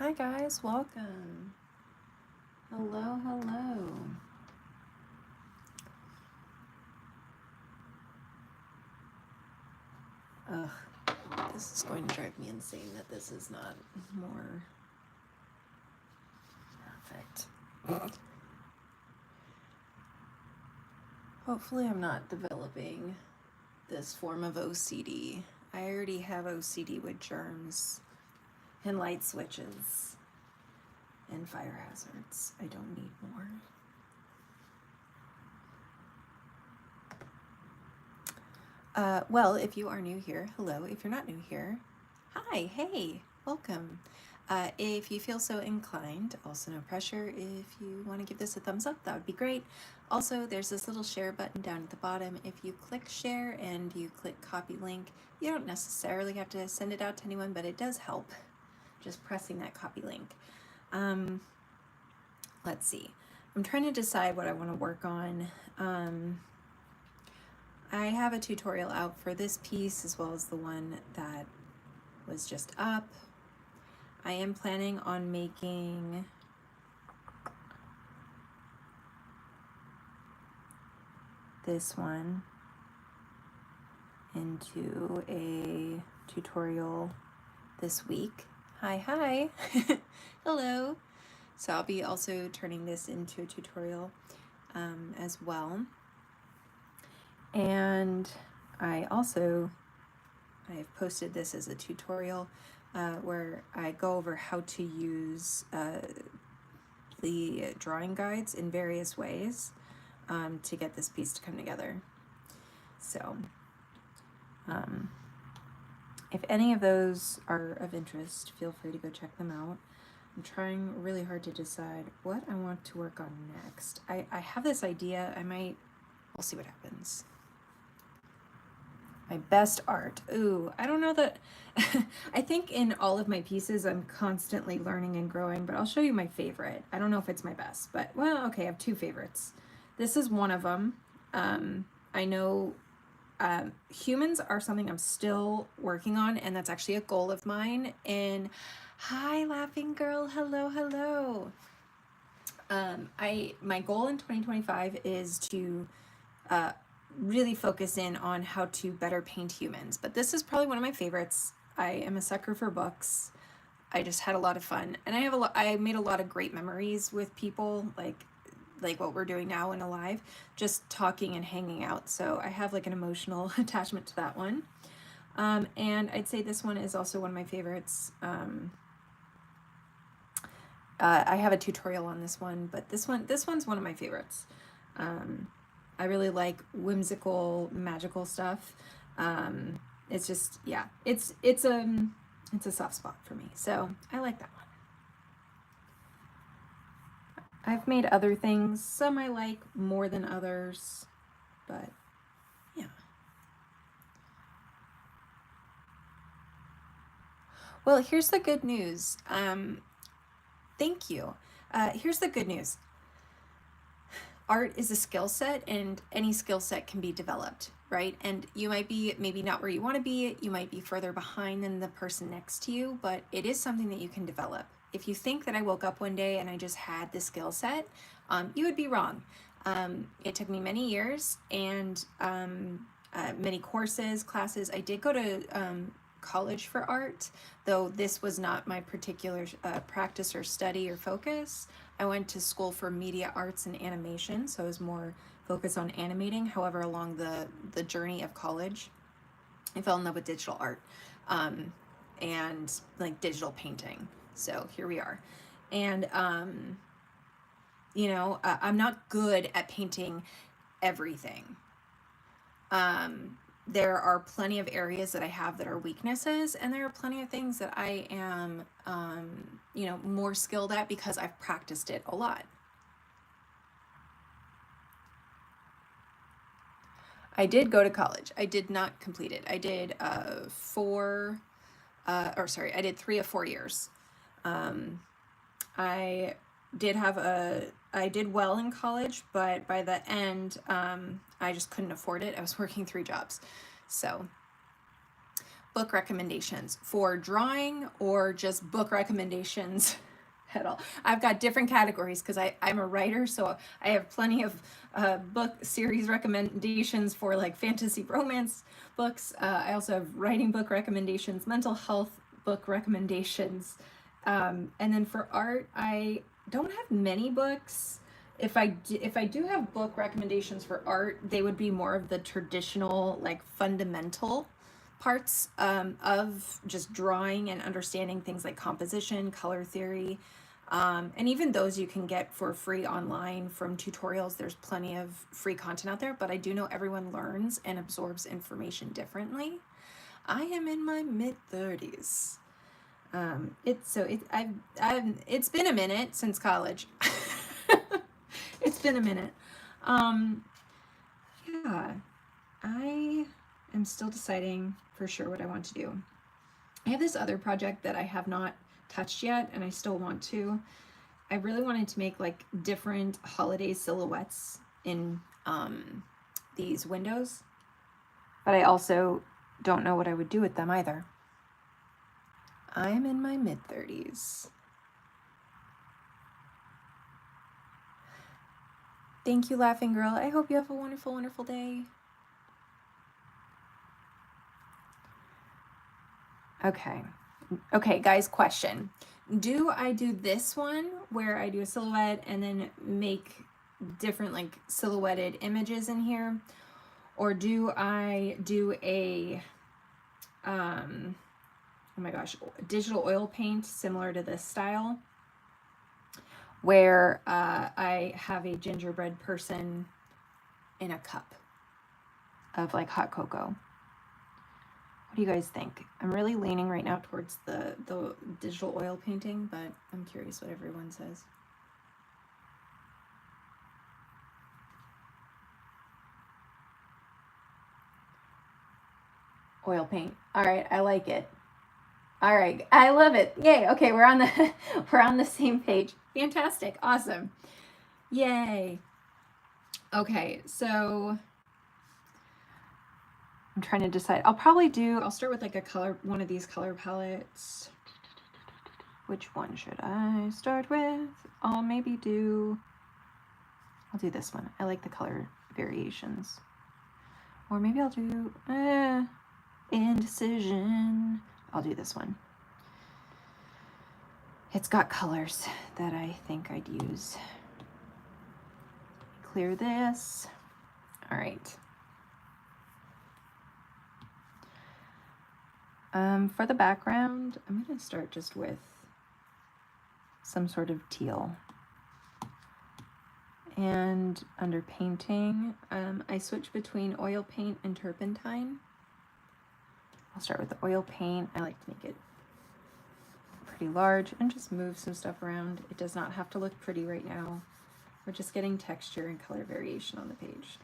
Hi guys, welcome. Hello, hello. Ugh, this is going to drive me insane that this is not more perfect. Hopefully I'm not developing this form of OCD. I already have OCD with germs and light switches and fire hazards. I don't need more. Well, if you are new here, hello. If you're not new here, hi, hey, welcome. If you feel so inclined, also no pressure, if you want to give this a thumbs up, that would be great. Also, there's this little share button down at the bottom. If you click share and you click copy link, you don't necessarily have to send it out to anyone, but it does help just pressing that copy link. Let's see. I'm trying to decide what I want to work on. I have a tutorial out for this piece as well as the one that was just up. I am planning on making this one into a tutorial this week. Hi. Hello. So I'll be also turning this into a tutorial as well. And I've posted this as a tutorial where I go over how to use the drawing guides in various ways to get this piece to come together. So if any of those are of interest, feel free to go check them out. I'm trying really hard to decide what I want to work on next. I have this idea. We'll see what happens. My best art. Ooh, I don't know that. I think in all of my pieces, I'm constantly learning and growing, but I'll show you my favorite. I don't know if it's my best, but well, okay, I have two favorites. This is one of them. I know humans are something I'm still working on, and that's actually a goal of mine. And hi, laughing girl. Hello. My goal in 2025 is to really focus in on how to better paint humans, but this is probably one of my favorites. I am a sucker for books. I just had a lot of fun, and I made a lot of great memories with people like what we're doing now in Alive, just talking and hanging out. So I have like an emotional attachment to that one. And I'd say this one is also one of my favorites. I have a tutorial on this one, but this one's one of my favorites. I really like whimsical, magical stuff. It's just, yeah, it's a soft spot for me. So I like that one. I've made other things. Some I like more than others, but yeah. Well, here's the good news. Thank you. Here's the good news. Art is a skill set, and any skill set can be developed, right? And you might be maybe not where you want to be, you might be further behind than the person next to you, but it is something that you can develop. If you think that I woke up one day and I just had the skill set, you would be wrong. It took me many years and many courses, classes. I did go to college for art, though this was not my particular practice or study or focus. I went to school for media arts and animation, so I was more focused on animating. However, along the journey of college, I fell in love with digital art and like digital painting. So here we are. And, I'm not good at painting everything. There are plenty of areas that I have that are weaknesses, and there are plenty of things that I am, more skilled at because I've practiced it a lot. I did go to college. I did not complete it. I did I did 3 of 4 years. I did well in college, but by the end, I just couldn't afford it. I was working 3 jobs. So, book recommendations for drawing or just book recommendations at all. I've got different categories because I'm a writer, so I have plenty of book series recommendations for like fantasy romance books. I also have writing book recommendations, mental health book recommendations. And then for art, I don't have many books. If I do have book recommendations for art, they would be more of the traditional, like fundamental parts of just drawing and understanding things like composition, color theory, and even those you can get for free online from tutorials. There's plenty of free content out there, but I do know everyone learns and absorbs information differently. I am in my mid-30s. It's been a minute since college. It's been a minute. Yeah, I am still deciding for sure what I want to do. I have this other project that I have not touched yet, and I still want to. I really wanted to make like different holiday silhouettes in these windows, but I also don't know what I would do with them either. I'm in my mid-30s. Thank you, Laughing Girl. I hope you have a wonderful, wonderful day. Okay, guys, question. Do I do this one where I do a silhouette and then make different like silhouetted images in here? Or do I do a, oh my gosh, digital oil paint similar to this style, where I have a gingerbread person in a cup of like hot cocoa? What do you guys think? I'm really leaning right now towards the digital oil painting, but I'm curious what everyone says. Oil paint. All right, I like it. All right, I love it. Yay. Okay, we're on the same page. Fantastic. Awesome. Yay. Okay, so I'm trying to decide. I'll start with like one of these color palettes. Which one should I start with? I'll do this one. I like the color variations. Or maybe I'll do indecision. I'll do this one. It's got colors that I think I'd use. Clear this. All right. For the background, I'm going to start just with some sort of teal. And under painting, I switch between oil paint and turpentine. I'll start with the oil paint. I like to make it pretty large and just move some stuff around. It does not have to look pretty right now. We're just getting texture and color variation on the page.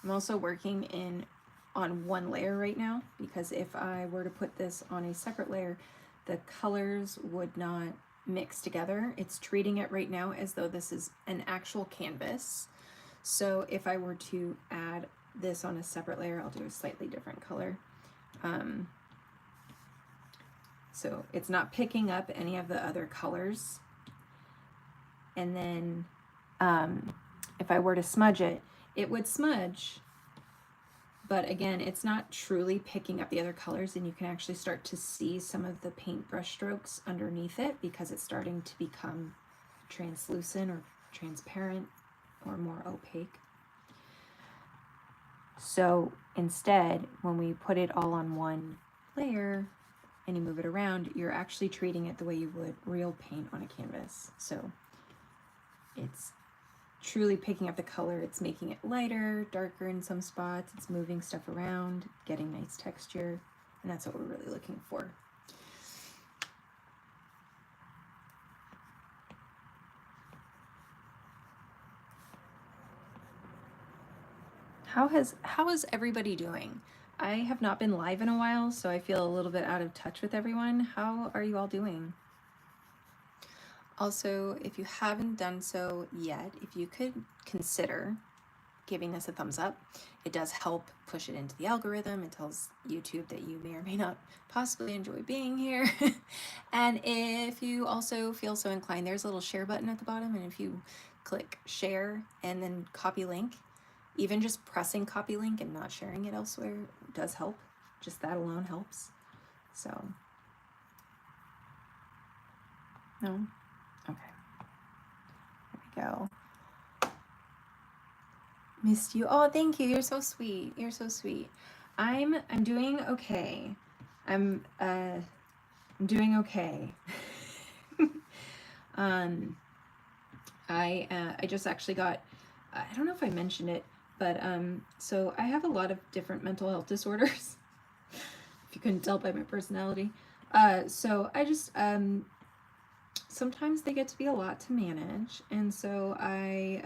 I'm also working on one layer right now, because if I were to put this on a separate layer, the colors would not mix together. It's treating it right now as though this is an actual canvas. So if I were to add this on a separate layer, I'll do a slightly different color. So it's not picking up any of the other colors. And then if I were to smudge it, it would smudge. But again, it's not truly picking up the other colors, and you can actually start to see some of the paintbrush strokes underneath it because it's starting to become translucent or transparent or more opaque. So instead, when we put it all on one layer and you move it around, you're actually treating it the way you would real paint on a canvas. So it's truly picking up the color. It's making it lighter, darker in some spots. It's moving stuff around, getting nice texture, and that's what we're really looking for. How is everybody doing? I have not been live in a while, so I feel a little bit out of touch with everyone. How are you all doing? Also, if you haven't done so yet, if you could consider giving this a thumbs up. It does help push it into the algorithm. It tells YouTube that you may or may not possibly enjoy being here. And if you also feel so inclined, there's a little share button at the bottom, and if you click share and then copy link, even just pressing copy link and not sharing it elsewhere does help. Just that alone helps. So, no? Okay. There we go. Missed you. Oh, thank you. You're so sweet. You're so sweet. I'm doing okay. I'm doing okay. I just actually got, I don't know if I mentioned it, but so I have a lot of different mental health disorders. If you couldn't tell by my personality. So I just sometimes they get to be a lot to manage, and so I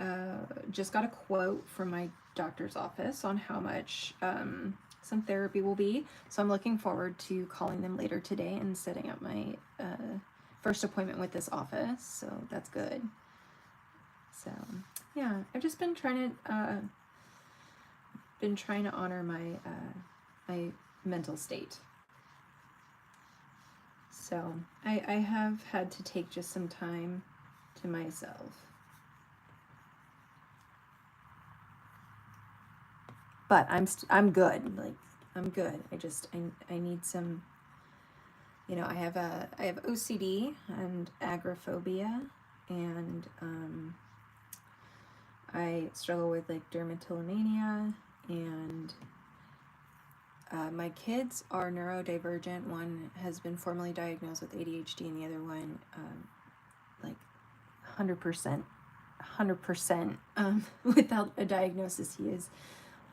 just got a quote from my doctor's office on how much some therapy will be. So I'm looking forward to calling them later today and setting up my first appointment with this office. So that's good. So yeah, I've just been trying to honor my my mental state. So I have had to take just some time to myself. But I'm good. Like, I'm good. I need some, you know, I have OCD and agoraphobia, and I struggle with like dermatillomania, and my kids are neurodivergent. One has been formally diagnosed with ADHD, and the other one, like 100%, without a diagnosis, he is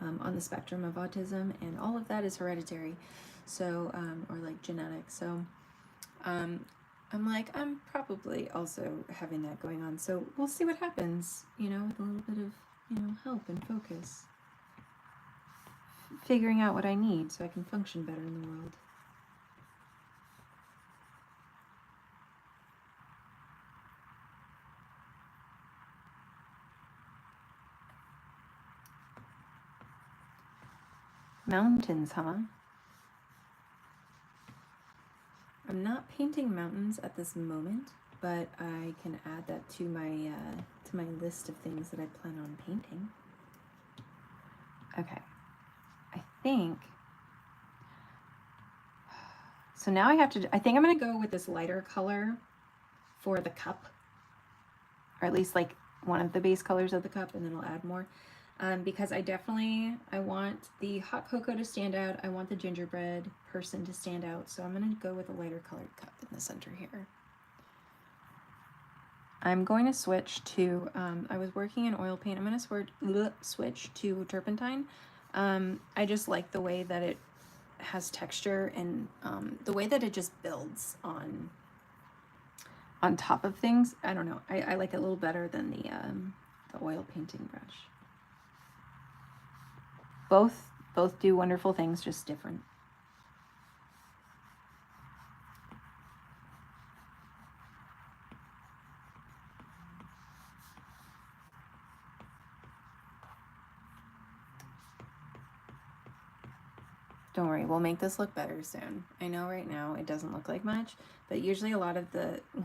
on the spectrum of autism, and all of that is hereditary, so, or like genetic. So, I'm like, I'm probably also having that going on. So we'll see what happens, you know, with a little bit of, you know, help and focus. Figuring out what I need so I can function better in the world. Mountains, huh? I'm not painting mountains at this moment, but I can add that to my list of things that I plan on painting. Okay. I think, so now I think I'm going to go with this lighter color for the cup, or at least like one of the base colors of the cup, and then I'll add more, because I want the hot cocoa to stand out. I want the gingerbread person to stand out, so I'm going to go with a lighter colored cup in the center here. I'm going to switch to, I was working in oil paint. I'm going to switch to turpentine. I just like the way that it has texture, and the way that it just builds on top of things. I don't know. I like it a little better than the oil painting brush. Both do wonderful things, just different. Don't worry, we'll make this look better soon. I know right now it doesn't look like much, but usually a lot of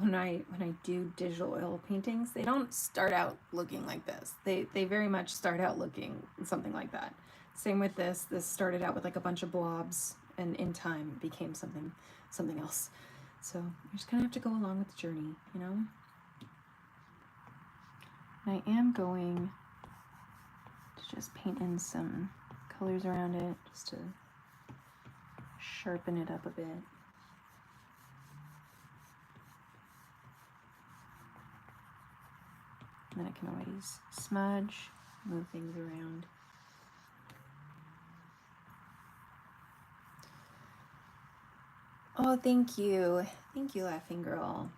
when I do digital oil paintings, they don't start out looking like this. They very much start out looking something like that. Same with this. This started out with like a bunch of blobs, and in time it became something else. So you just kind of have to go along with the journey, you know? And I am going to just paint in some colors around it, just to sharpen it up a bit. And then I can always smudge, move things around. Oh, thank you, Laughing Girl.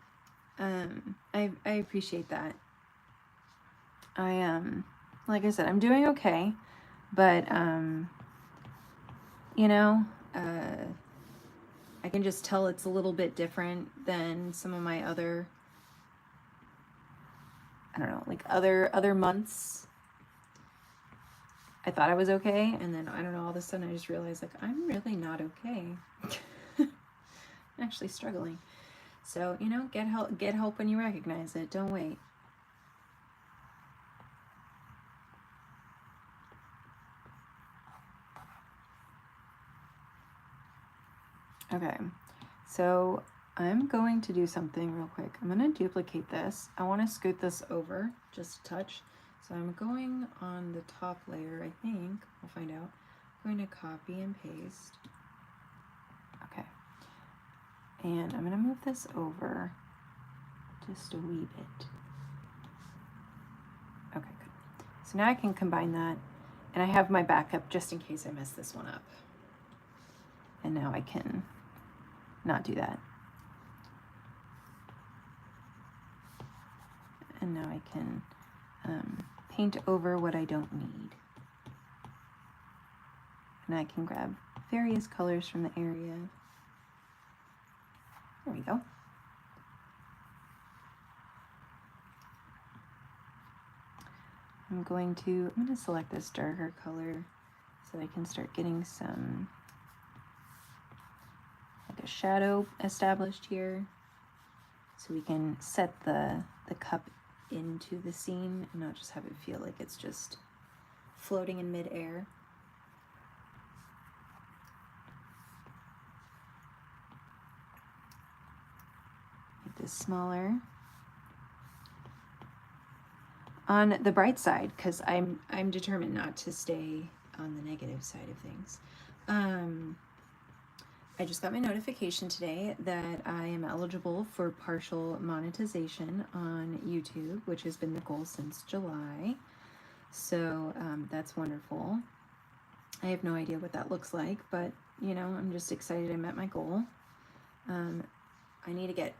I appreciate that. Like I said, I'm doing okay, but you know, I can just tell it's a little bit different than some of my other, I don't know, like other months. I thought I was okay, and then I don't know, all of a sudden I just realized like I'm really not okay. I'm actually struggling. So, you know, get help when you recognize it. Don't wait. Okay. So, I'm going to do something real quick. I'm going to duplicate this. I want to scoot this over just a touch. So I'm going on the top layer, I think. We'll find out. I'm going to copy and paste. Okay. And I'm going to move this over just a wee bit. Okay, good. So now I can combine that. And I have my backup just in case I mess this one up. And now I can not do that. And now I can paint over what I don't need. And I can grab various colors from the area. There we go. I'm going to select this darker color so that I can start getting some, like a shadow established here. So we can set the cup into the scene and not just have it feel like it's just floating in midair. Make this smaller. On the bright side, because I'm determined not to stay on the negative side of things. I just got my notification today that I am eligible for partial monetization on YouTube, which has been the goal since July. So that's wonderful. I have no idea what that looks like, but you know, I'm just excited I met my goal. I need to get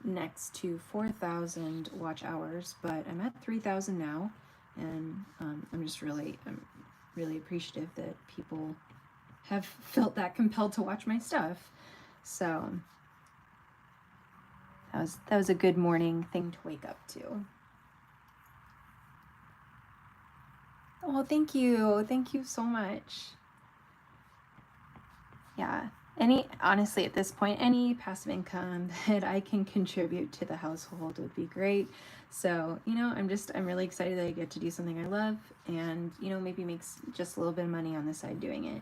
next to 4,000 watch hours, but I'm at 3,000 now, and I'm really appreciative that people have felt that compelled to watch my stuff. So that was a good morning thing to wake up to. Oh, thank you so much. Yeah. Honestly, at this point, any passive income that I can contribute to the household would be great. So, you know, I'm really excited that I get to do something I love and, you know, maybe makes just a little bit of money on the side doing it.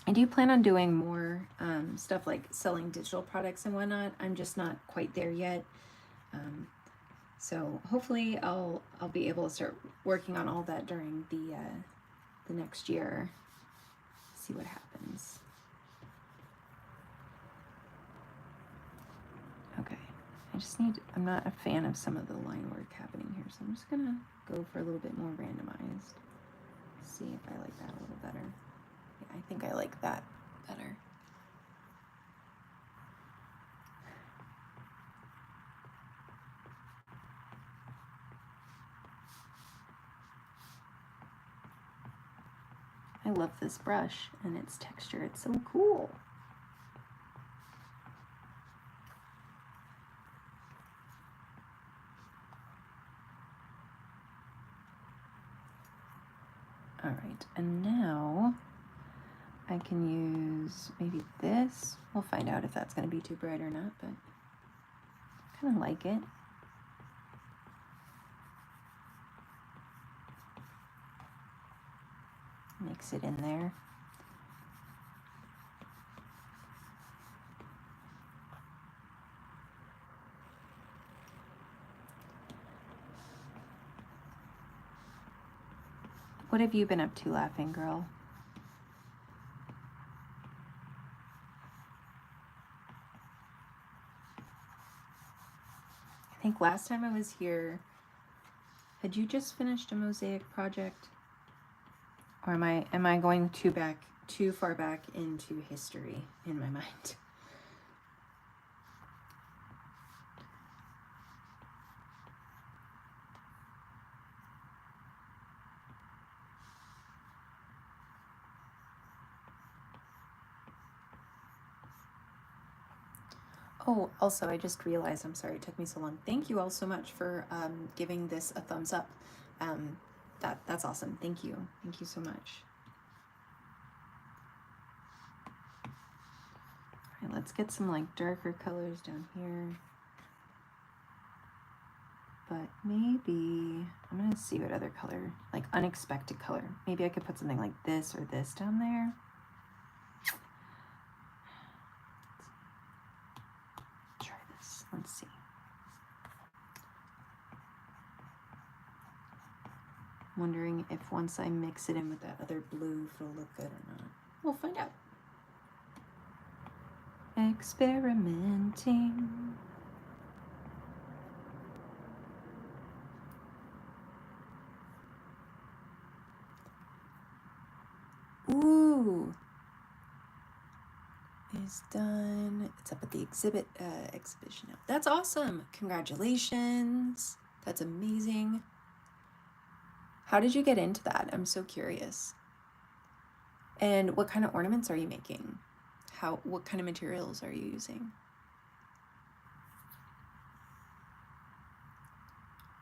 I do plan on doing more stuff like selling digital products and whatnot. I'm just not quite there yet. So hopefully I'll be able to start working on all that during the next year. See what happens. Okay, I'm not a fan of some of the line work happening here, so I'm just gonna go for a little bit more randomized. See if I like that a little better. Yeah, I think I like that better. I love this brush and its texture. It's so cool. All right, and now I can use maybe this. We'll find out if that's going to be too bright or not, but I kind of like it. Mix it in there. What have you been up to, laughing girl? I think last time I was here, had you just finished a mosaic project? Or am I going too far back into history in my mind? Oh, also, I just realized, I'm sorry it took me so long. Thank you all so much for giving this a thumbs up. That's awesome. Thank you. Thank you so much. All right, let's get some like darker colors down here. But maybe I'm gonna see what other color, like unexpected color. Maybe I could put something like this or this down there. Let's try this. Let's see. I'm wondering if once I mix it in with that other blue, if it'll look good or not. We'll find out. Experimenting. Ooh, is done. It's up at the exhibition now. That's awesome. Congratulations. That's amazing. How did you get into that? I'm so curious. And what kind of ornaments are you making? What kind of materials are you using?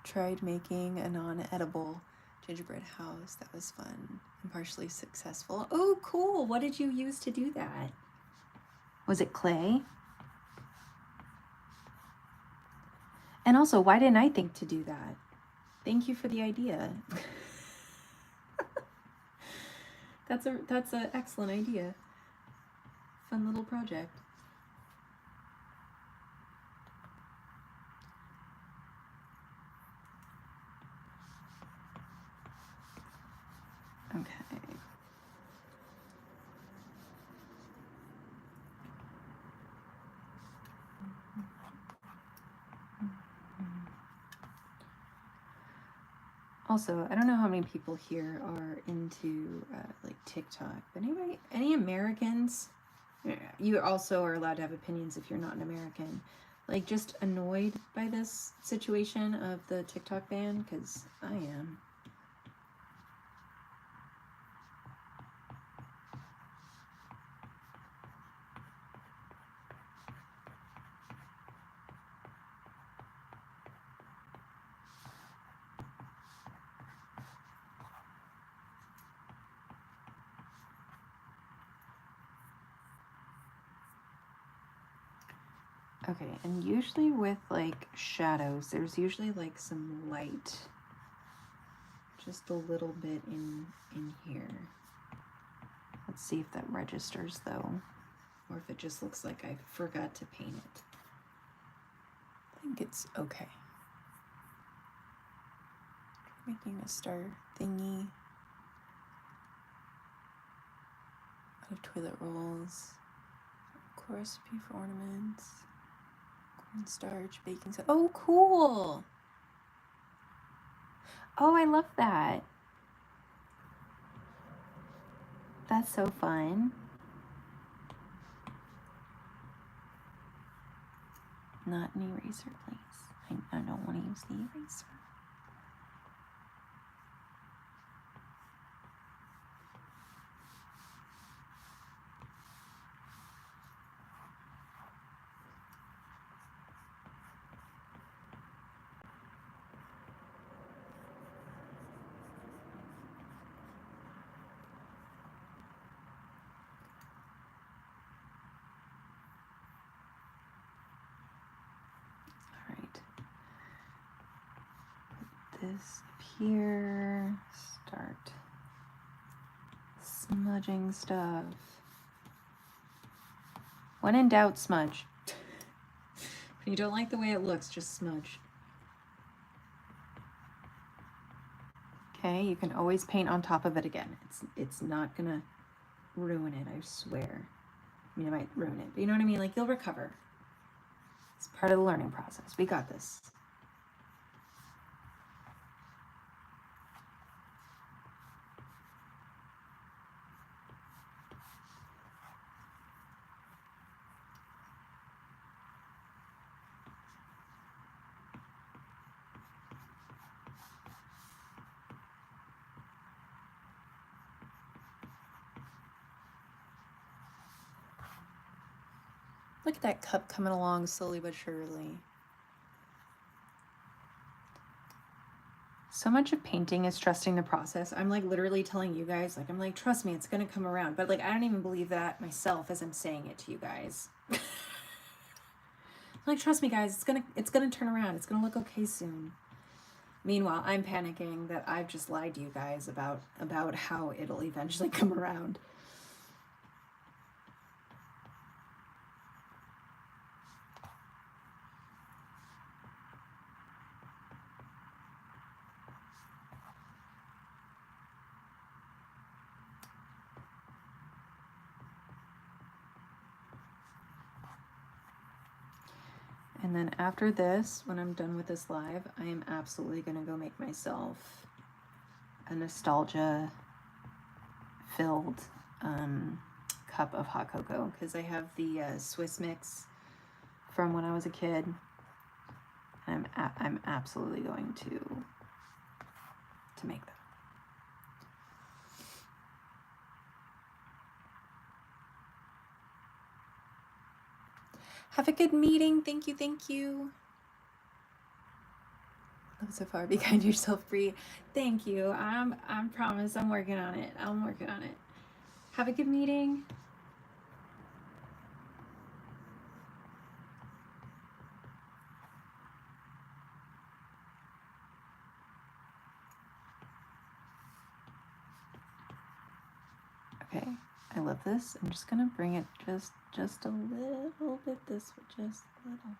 Tried making a non-edible gingerbread house. That was fun and partially successful. Oh, cool. What did you use to do that? Was it clay? And also, why didn't I think to do that? Thank you for the idea. That's an excellent idea. Fun little project. Okay. Also, I don't know how many people here are into like TikTok, but any Americans? You also are allowed to have opinions if you're not an American. Like, just annoyed by this situation of the TikTok ban, because I am. Okay, and usually with like shadows, there's usually like some light, just a little bit in here. Let's see if that registers though, or if it just looks like I forgot to paint it. I think it's okay. Making a star thingy out of toilet rolls, recipe for ornaments. Cornstarch, baking soda. Oh, cool. Oh, I love that. That's so fun. Not an eraser, please. I don't want to use the eraser. This up here, start smudging stuff. When in doubt, smudge. If you don't like the way it looks, just smudge. Okay, you can always paint on top of it again. It's not gonna ruin it, I swear. I mean, it might ruin it, but you know what I mean? Like, you'll recover. It's part of the learning process. We got this. Look at that cup coming along slowly but surely. So much of painting is trusting the process. I'm like literally telling you guys, like, I'm like, trust me, it's gonna come around. But like, I don't even believe that myself as I'm saying it to you guys. Like, trust me, guys, it's gonna turn around. It's gonna look okay soon. Meanwhile, I'm panicking that I've just lied to you guys about how it'll eventually come around. And then after this, when I'm done with this live, I am absolutely going to go make myself a nostalgia filled cup of hot cocoa, because I have the Swiss mix from when I was a kid. And I'm absolutely going to make that. Have a good meeting. Thank you, thank you. Love so far. Be kind to yourself, Bree. Thank you. I promise I'm working on it. I'm working on it. Have a good meeting. Okay, I love this. I'm just gonna bring it just a little bit this way, just a little.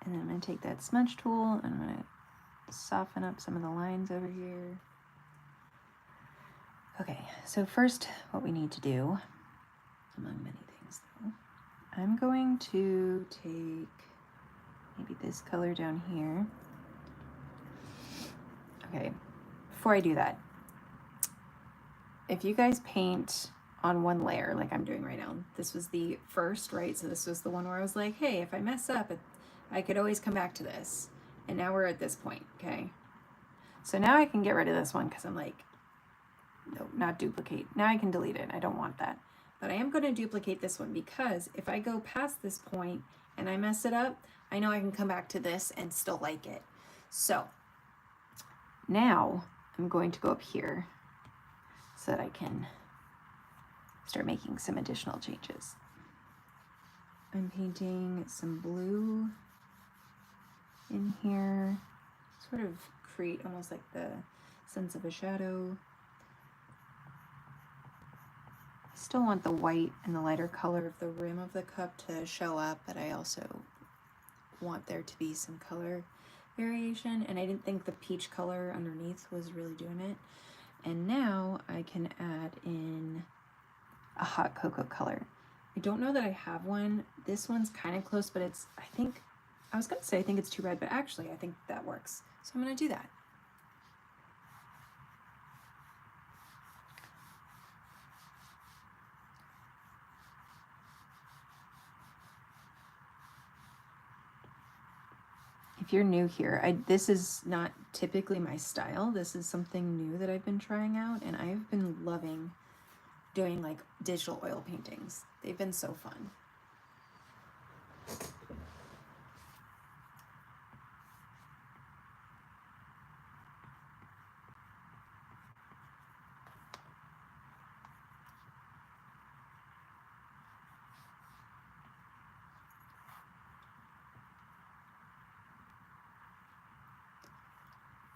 And then I'm going to take that smudge tool and I'm going to soften up some of the lines over here. Okay, so first what we need to do, among many things though, I'm going to take maybe this color down here. Okay, before I do that, if you guys paint on one layer like I'm doing right now, this was the first, right? So this was the one where I was like, hey, if I mess up, I could always come back to this. And now we're at this point, okay? So now I can get rid of this one because I'm like, no, not duplicate. Now I can delete it. I don't want that. But I am going to duplicate this one because if I go past this point and I mess it up, I know I can come back to this and still like it. So now I'm going to go up here so that I can start making some additional changes. I'm painting some blue in here, sort of create almost like the sense of a shadow. I still want the white and the lighter color of the rim of the cup to show up, but I also want there to be some color variation, and I didn't think the peach color underneath was really doing it. And now I can add in a hot cocoa color. I don't know that I have one. This one's kind of close, but it's, I was gonna say I think it's too red, but actually I think that works. So I'm gonna do that. If you're new here, this is not typically my style. This is something new that I've been trying out, and I've been loving doing like digital oil paintings. They've been so fun.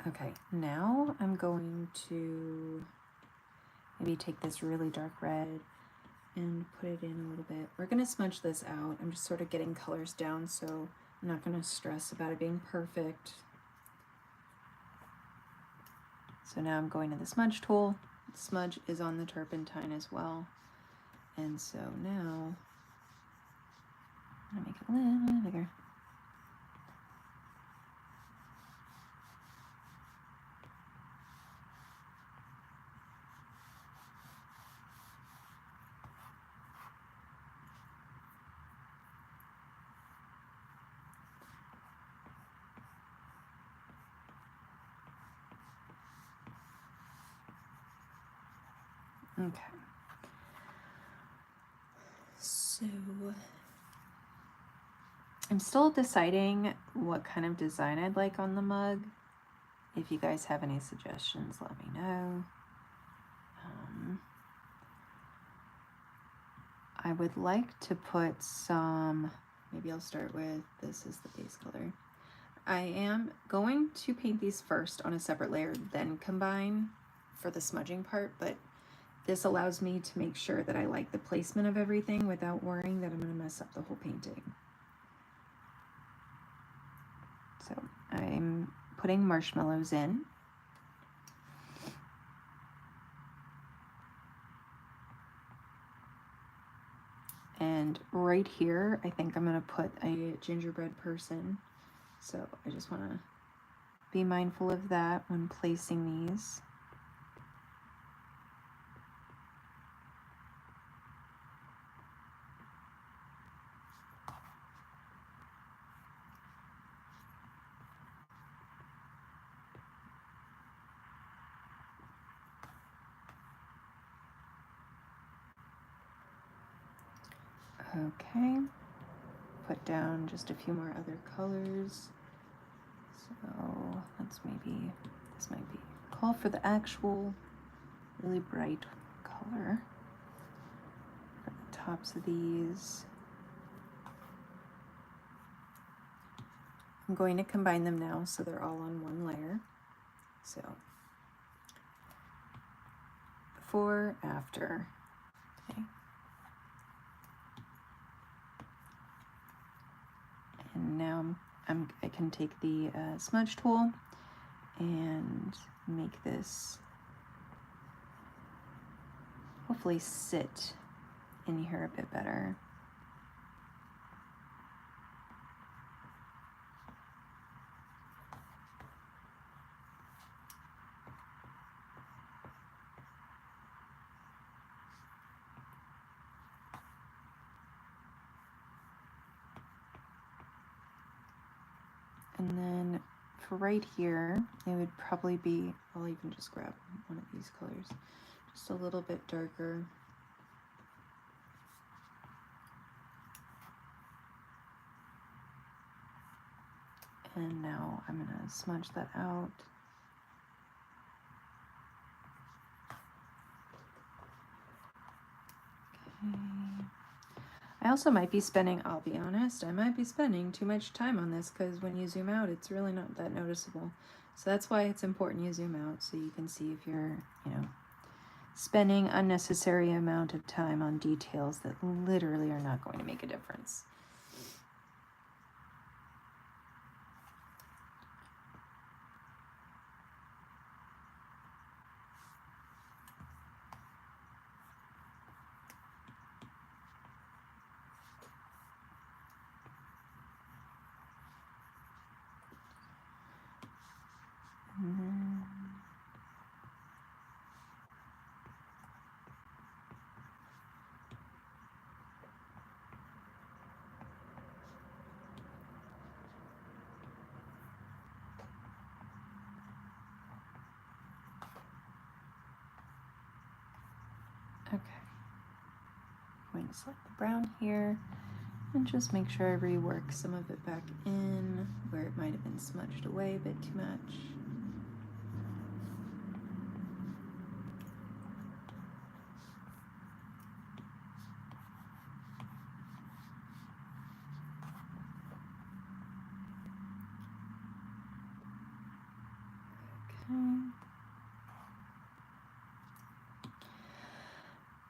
Okay, now I'm going to maybe take this really dark red and put it in a little bit. We're gonna smudge this out. I'm just sort of getting colors down, so I'm not gonna stress about it being perfect. So now I'm going to the smudge tool. The smudge is on the turpentine as well. And so now I'm gonna make it a little bigger. Okay. So I'm still deciding what kind of design I'd like on the mug. If you guys have any suggestions, let me know. I would like to put some, maybe I'll start with, this is the base color. I am going to paint these first on a separate layer, then combine for the smudging part, but this allows me to make sure that I like the placement of everything without worrying that I'm going to mess up the whole painting. So I'm putting marshmallows in. And right here, I think I'm going to put a gingerbread person. So I just want to be mindful of that when placing these. Okay, put down just a few more other colors. So let's maybe, this might be, call for the actual really bright color for the tops of these. I'm going to combine them now so they're all on one layer. So before, after, okay. And now I can take the smudge tool and make this hopefully sit in here a bit better. And then for right here, it would probably be, I'll even just grab one of these colors, just a little bit darker. And now I'm gonna smudge that out. Okay. I also might be spending, I'll be honest, I might be spending too much time on this because when you zoom out, it's really not that noticeable. So that's why it's important you zoom out so you can see if you're, you know, spending unnecessary amount of time on details that literally are not going to make a difference. Okay, I'm going to select the brown here and just make sure I rework some of it back in where it might have been smudged away a bit too much. Okay.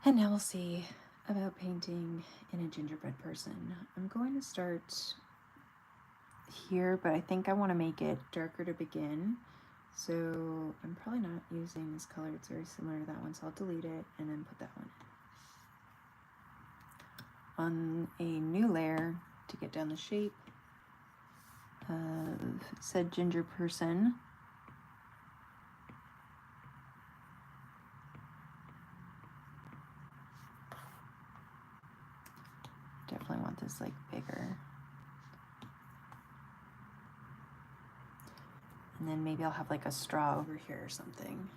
And now we'll see about painting in a gingerbread person. I'm going to start here, but I think I want to make it darker to begin. So I'm probably not using this color. It's very similar to that one, so I'll delete it and then put that one on a new layer to get down the shape of said ginger person. Definitely want this like bigger. And then maybe I'll have like a straw over here or something.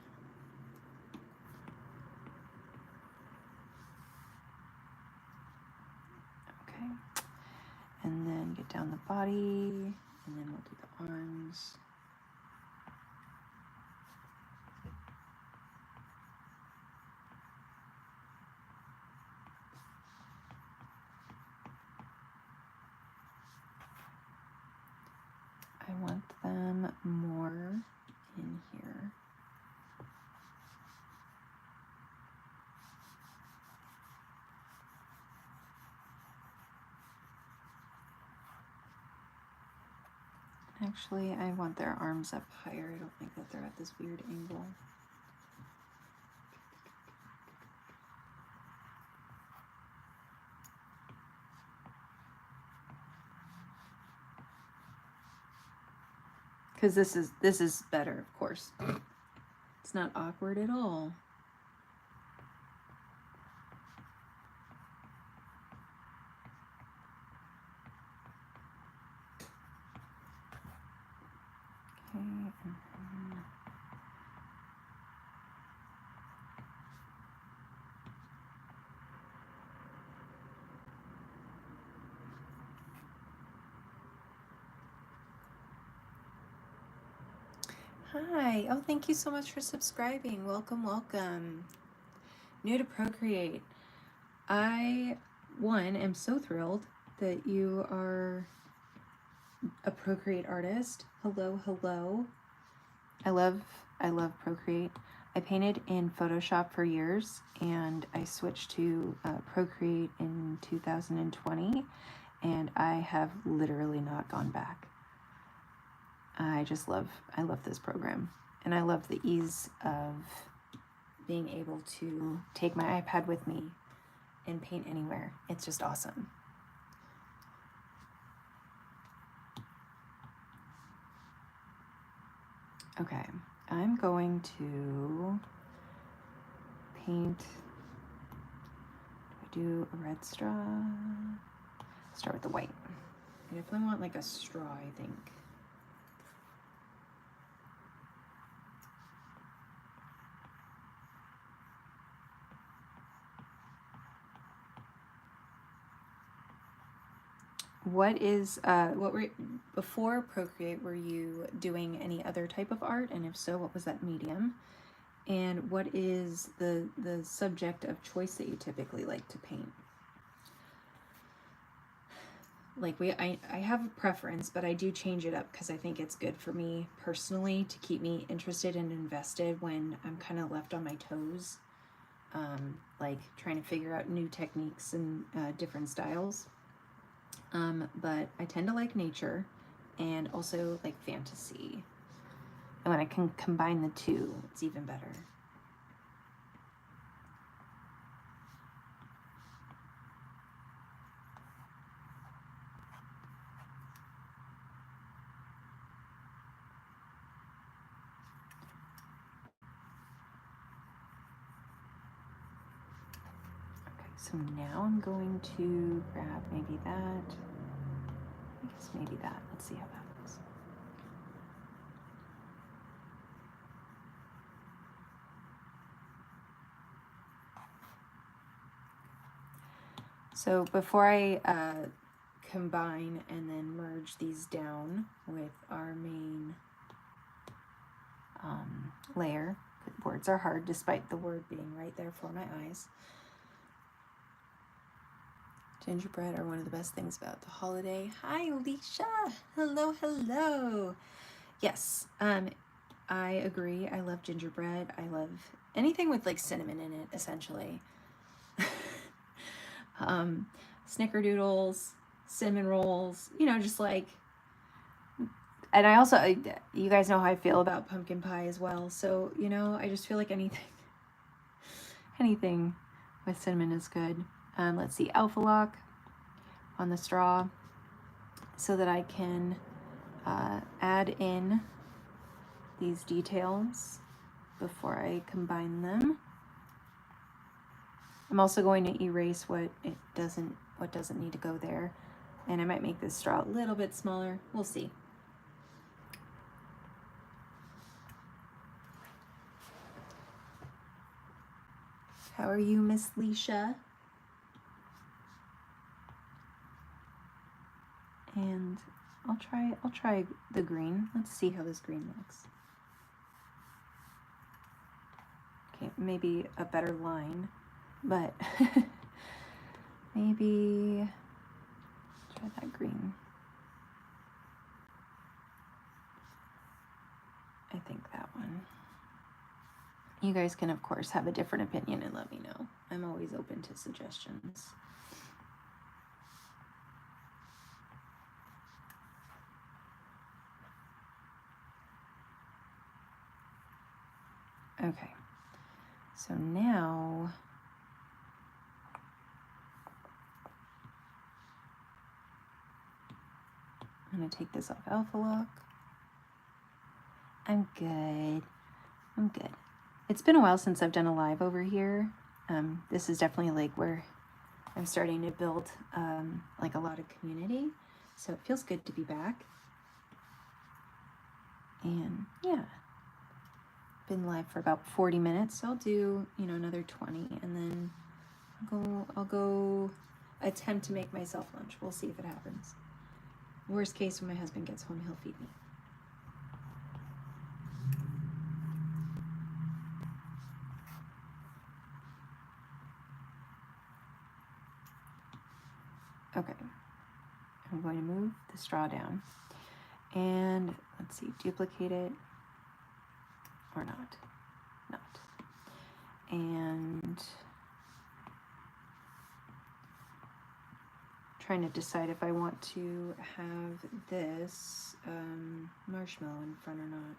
then get down the body, and then we'll do the arms. I want them more in here. Actually, I want their arms up higher. I don't think that they're at this weird angle. Because this is better, of course. It's not awkward at all. Hi. Oh, thank you so much for subscribing. Welcome, welcome. New to Procreate. I, am so thrilled that you are a Procreate artist. Hello, hello. I love Procreate. I painted in Photoshop for years, and I switched to Procreate in 2020, and I have literally not gone back. I love this program, and I love the ease of being able to take my iPad with me and paint anywhere. It's just awesome. Okay, I'm going to paint. Do I do a red straw? Start with the white. I definitely want like a straw, I think. Before Procreate, were you doing any other type of art? And if so, what was that medium? And what is the subject of choice that you typically like to paint? Like I have a preference, but I do change it up because I think it's good for me personally to keep me interested and invested when I'm kind of left on my toes, like trying to figure out new techniques and different styles. But I tend to like nature and also like fantasy. And when I can combine the two, it's even better. Okay, so now I'm going to grab maybe that. I guess maybe that. Let's see how that looks. So before I combine and then merge these down with our main layer, words are hard despite the word being right there for my eyes. Gingerbread are one of the best things about the holiday. Hi, Alicia. Hello, hello. Yes, I agree. I love gingerbread. I love anything with like cinnamon in it, essentially. Snickerdoodles, cinnamon rolls, you know, just like, and I also, you guys know how I feel about pumpkin pie as well. So, you know, I just feel like anything with cinnamon is good. Let's see, Alpha Lock on the straw so that I can add in these details before I combine them. I'm also going to erase what doesn't need to go there, and I might make this straw a little bit smaller. We'll see. How are you, Miss Leisha? And I'll try the green. Let's see how this green looks. Okay, maybe a better line, but maybe try that green. I think that one. You guys can, of course, have a different opinion and let me know. I'm always open to suggestions. Okay, so now I'm gonna take this off Alpha Lock. I'm good. I'm good. It's been a while since I've done a live over here. This is definitely like where I'm starting to build like a lot of community. So it feels good to be back. And yeah, been live for about 40 minutes. So I'll do, you know, another 20 and then I'll go attempt to make myself lunch. We'll see if it happens. Worst case, when my husband gets home, he'll feed me. Okay, I'm going to move the straw down and let's see, duplicate it or not, and trying to decide if I want to have this marshmallow in front or not.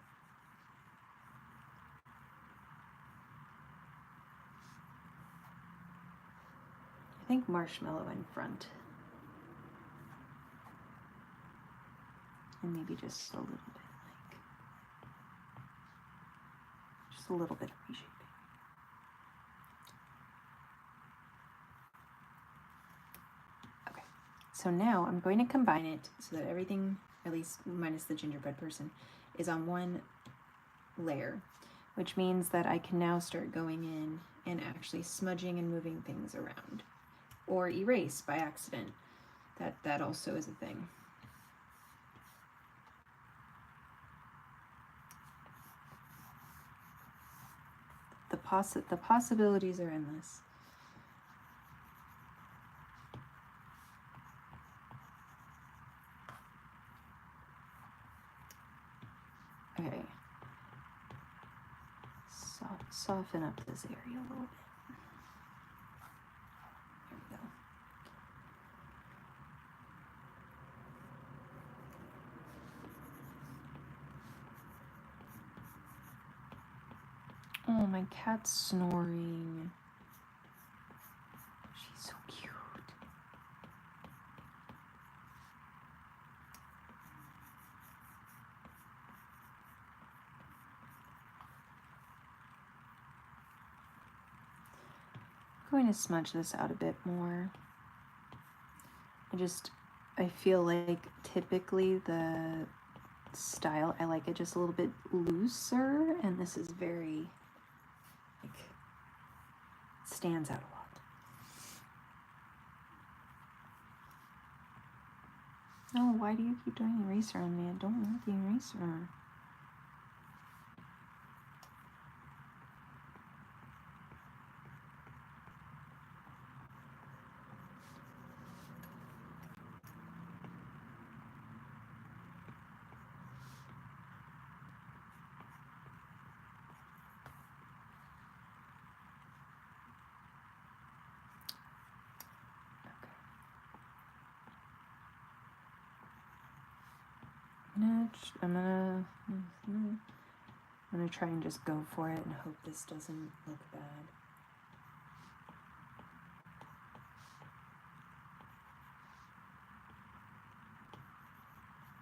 I think marshmallow in front. And maybe just a little bit, like, just a little bit of reshaping. Okay, so now I'm going to combine it so that everything, at least minus the gingerbread person, is on one layer, which means that I can now start going in and actually smudging and moving things around, or erase by accident. That also is a thing. The possibilities are endless. Okay. Soften up this area a little bit. There we go. Oh, my cat's snoring. She's so cute. I'm going to smudge this out a bit more. I feel like typically the style, I like it just a little bit looser, and this is very, like, stands out a lot. No, why do you keep doing eraser on me? I don't want the eraser. I'm gonna try and just go for it and hope this doesn't look bad.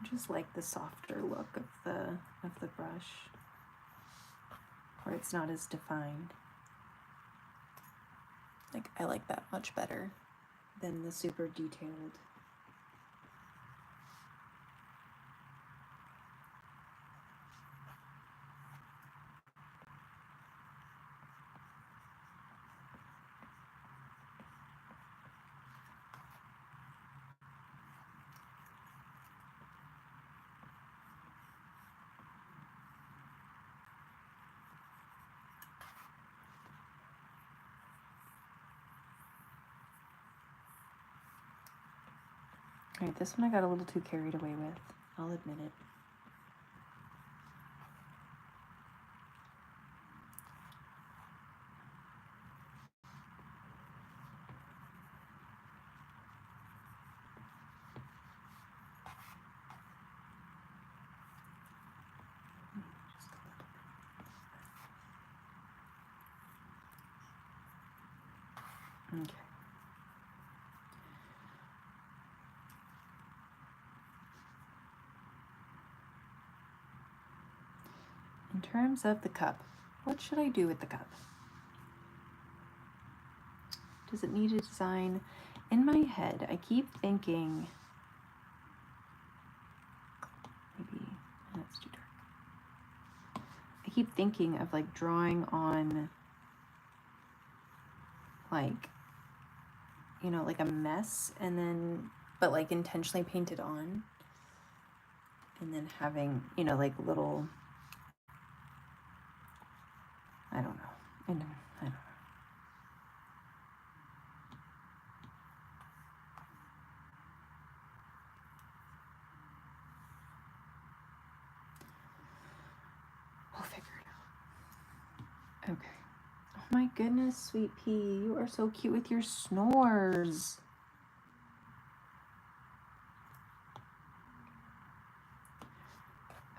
I just like the softer look of the brush, where it's not as defined. Like, I like that much better than the super detailed. All right, this one I got a little too carried away with. I'll admit it. Okay. In terms of the cup, what should I do with the cup? Does it need a design? In my head, I keep thinking, maybe that's too dark. I keep thinking of like drawing on like, you know, like a mess, and then, but like intentionally painted on, and then having, you know, like little, I don't know. I don't know. We'll figure it out. Okay. Oh my goodness, sweet pea. You are so cute with your snores.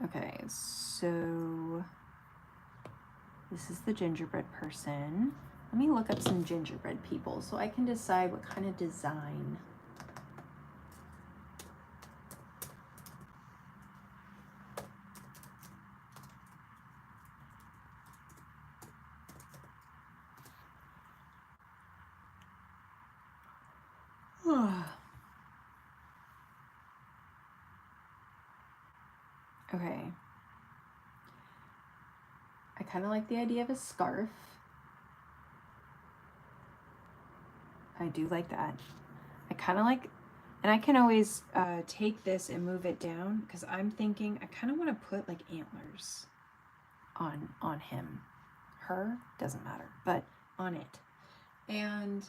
Okay, so this is the gingerbread person. Let me look up some gingerbread people so I can decide what kind of design. Okay. I kind of like the idea of a scarf. I do like that. I kind of like, and I can always take this and move it down, because I'm thinking I kind of want to put like antlers on him. Her, doesn't matter, but on it. And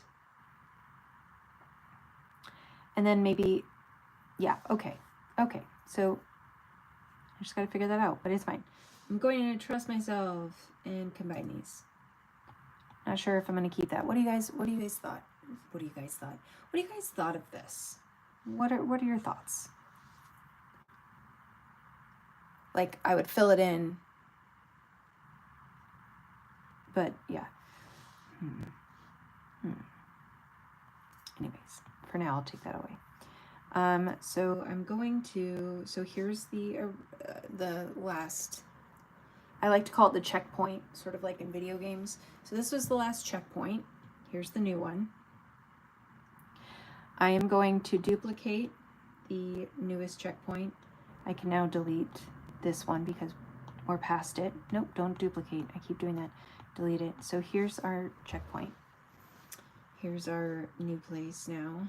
then maybe, yeah, okay. So I just got to figure that out, but it's fine. I'm going to trust myself and combine these. Not sure if I'm going to keep that. What do you guys thought? What do you guys thought of this? What are your thoughts? Like, I would fill it in, but yeah. Anyways, for now, I'll take that away. So I'm going to, so here's the last, I like to call it the checkpoint, sort of like in video games. So this was the last checkpoint. Here's the new one. I am going to duplicate the newest checkpoint. I can now delete this one because we're past it. Nope, don't duplicate. I keep doing that. Delete it. So here's our checkpoint. Here's our new place now.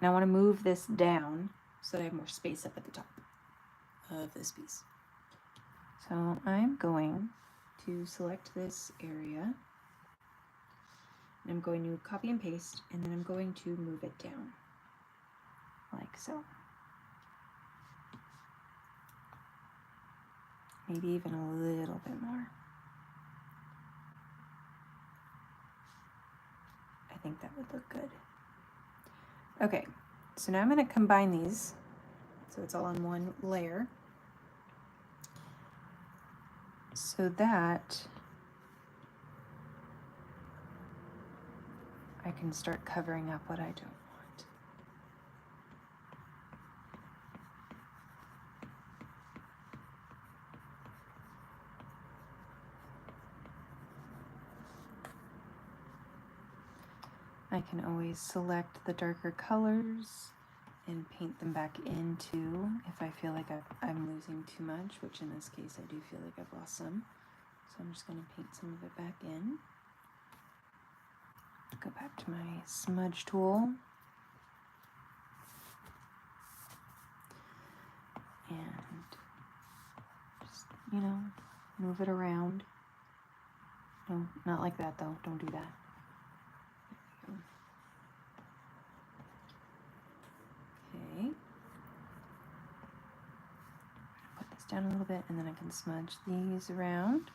And I want to move this down so that I have more space up at the top of this piece. So I'm going to select this area. And I'm going to copy and paste, and then I'm going to move it down, like so. Maybe even a little bit more. I think that would look good. Okay, so now I'm going to combine these so it's all on one layer, so that I can start covering up what I don't want. I can always select the darker colors and paint them back into if I feel like I'm losing too much, which in this case I do feel like I've lost some. So I'm just going to paint some of it back in. Go back to my smudge tool. And just, you know, move it around. No, not like that though. Don't do that. down a little bit, and then I can smudge these around.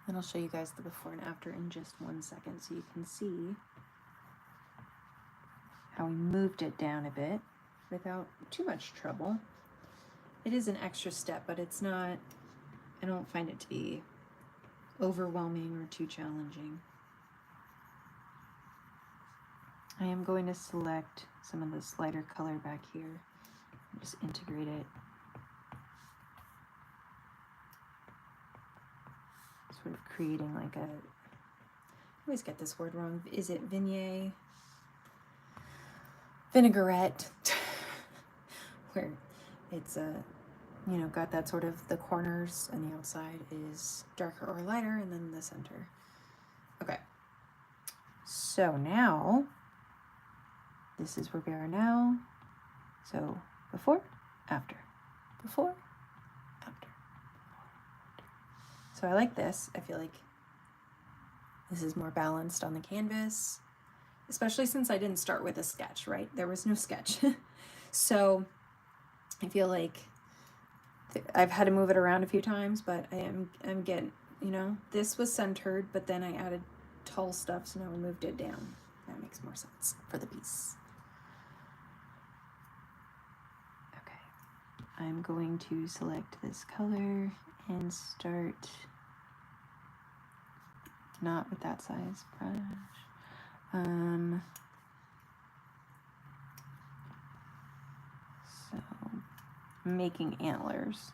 And I'll show you guys the before and after in just 1 second so you can see how we moved it down a bit without too much trouble. It is an extra step, but it's not, I don't find it to be overwhelming or too challenging. I am going to select some of this lighter color back here and just integrate it. Sort of creating like a, I always get this word wrong. Is it vignette? Vinaigrette, where it's you know, got that sort of, the corners and the outside is darker or lighter, and then the center. Okay, so now this is where we are now. So before, after, before, after. So I like this. I feel like this is more balanced on the canvas, especially since I didn't start with a sketch, right? There was no sketch. So I feel like I've had to move it around a few times, but I'm getting, you know, this was centered, but then I added tall stuff, so now I moved it down. That makes more sense for the piece. Okay, I'm going to select this color and start, not with that size brush. So I'm making antlers.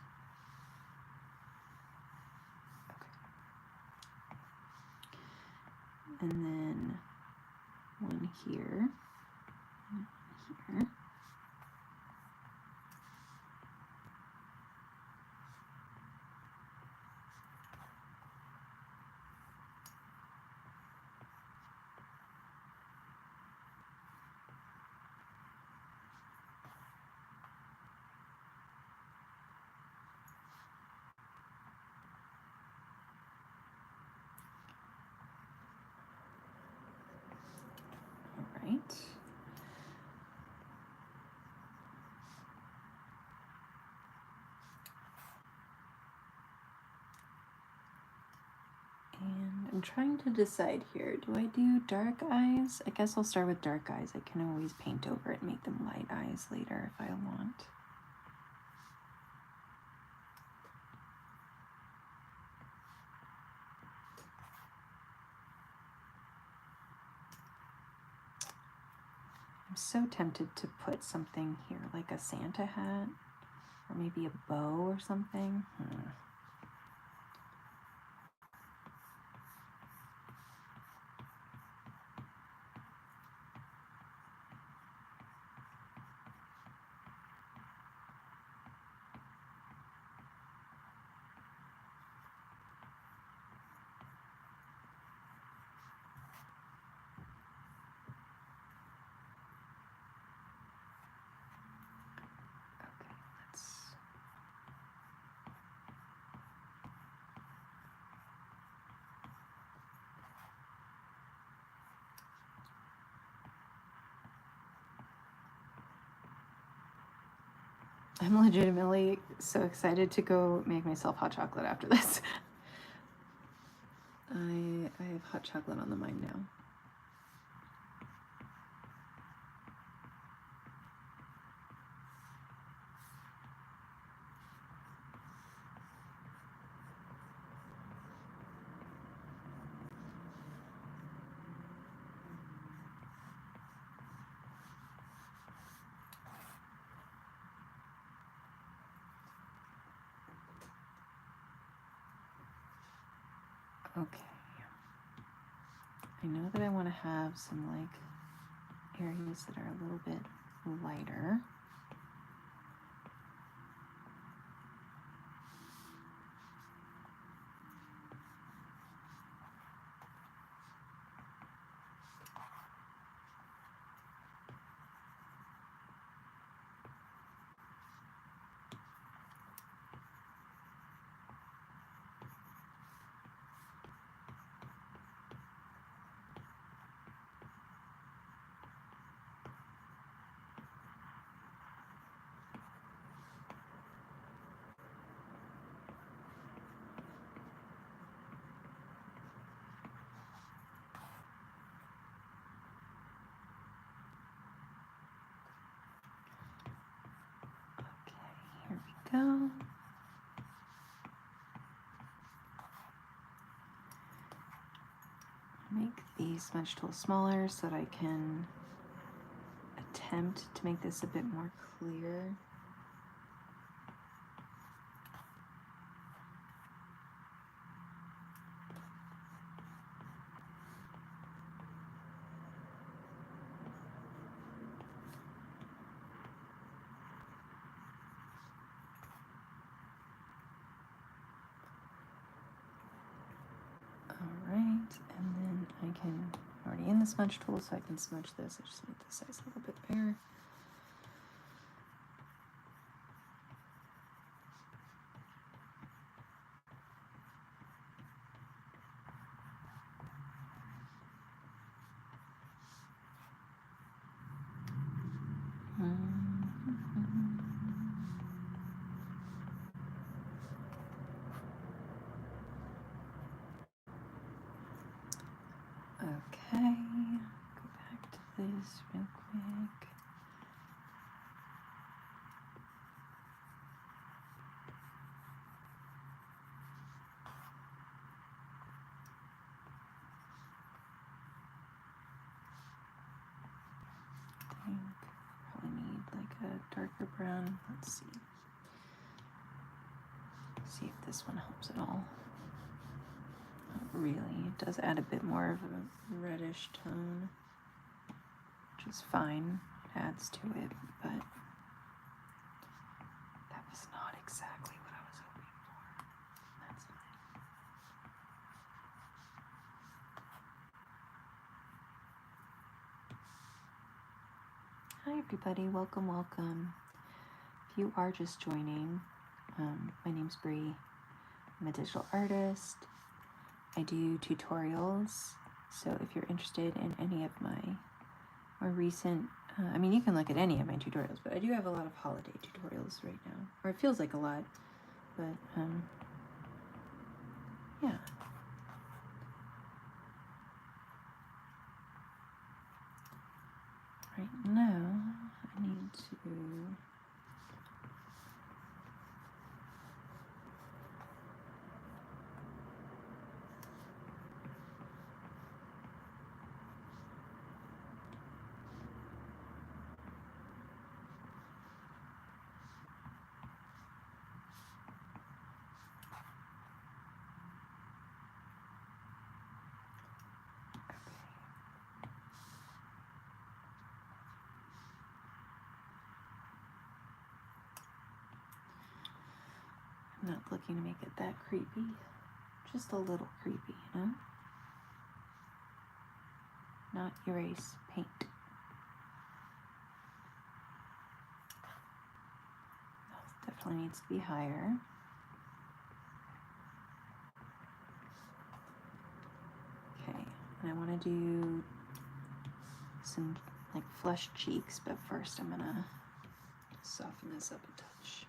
Okay. And then one here, and one here. Right. And I'm trying to decide here, do I do dark eyes? I guess I'll start with dark eyes. I can always paint over it and make them light eyes later if I want. I'm so tempted to put something here, like a Santa hat, or maybe a bow or something. I'm legitimately so excited to go make myself hot chocolate after this. I have hot chocolate on the mind now. Okay, I know that I want to have some like areas that are a little bit lighter. go. Make the smudge tool smaller so that I can attempt to make this a bit more clear. I'm already in the smudge tool, so I can smudge this. I just need the size a little bit bigger. Okay, go back to this real quick. I think probably need like a darker brown. Let's see. See if this one helps at all. Not really. It does add a bit more of a reddish tone, which is fine. It adds to it, but that was not exactly what I was hoping for. That's fine. Hi everybody, welcome, welcome. If you are just joining, my name's Bree. I'm a digital artist. I do tutorials, so if you're interested in any of my more recent, I mean, you can look at any of my tutorials, but I do have a lot of holiday tutorials right now, or it feels like a lot, but yeah. Right now, I need to I'm not looking to make it that creepy, just a little creepy, you know? Not erase, paint. That definitely needs to be higher. Okay, and I want to do some like flush cheeks, but first I'm gonna soften this up a touch.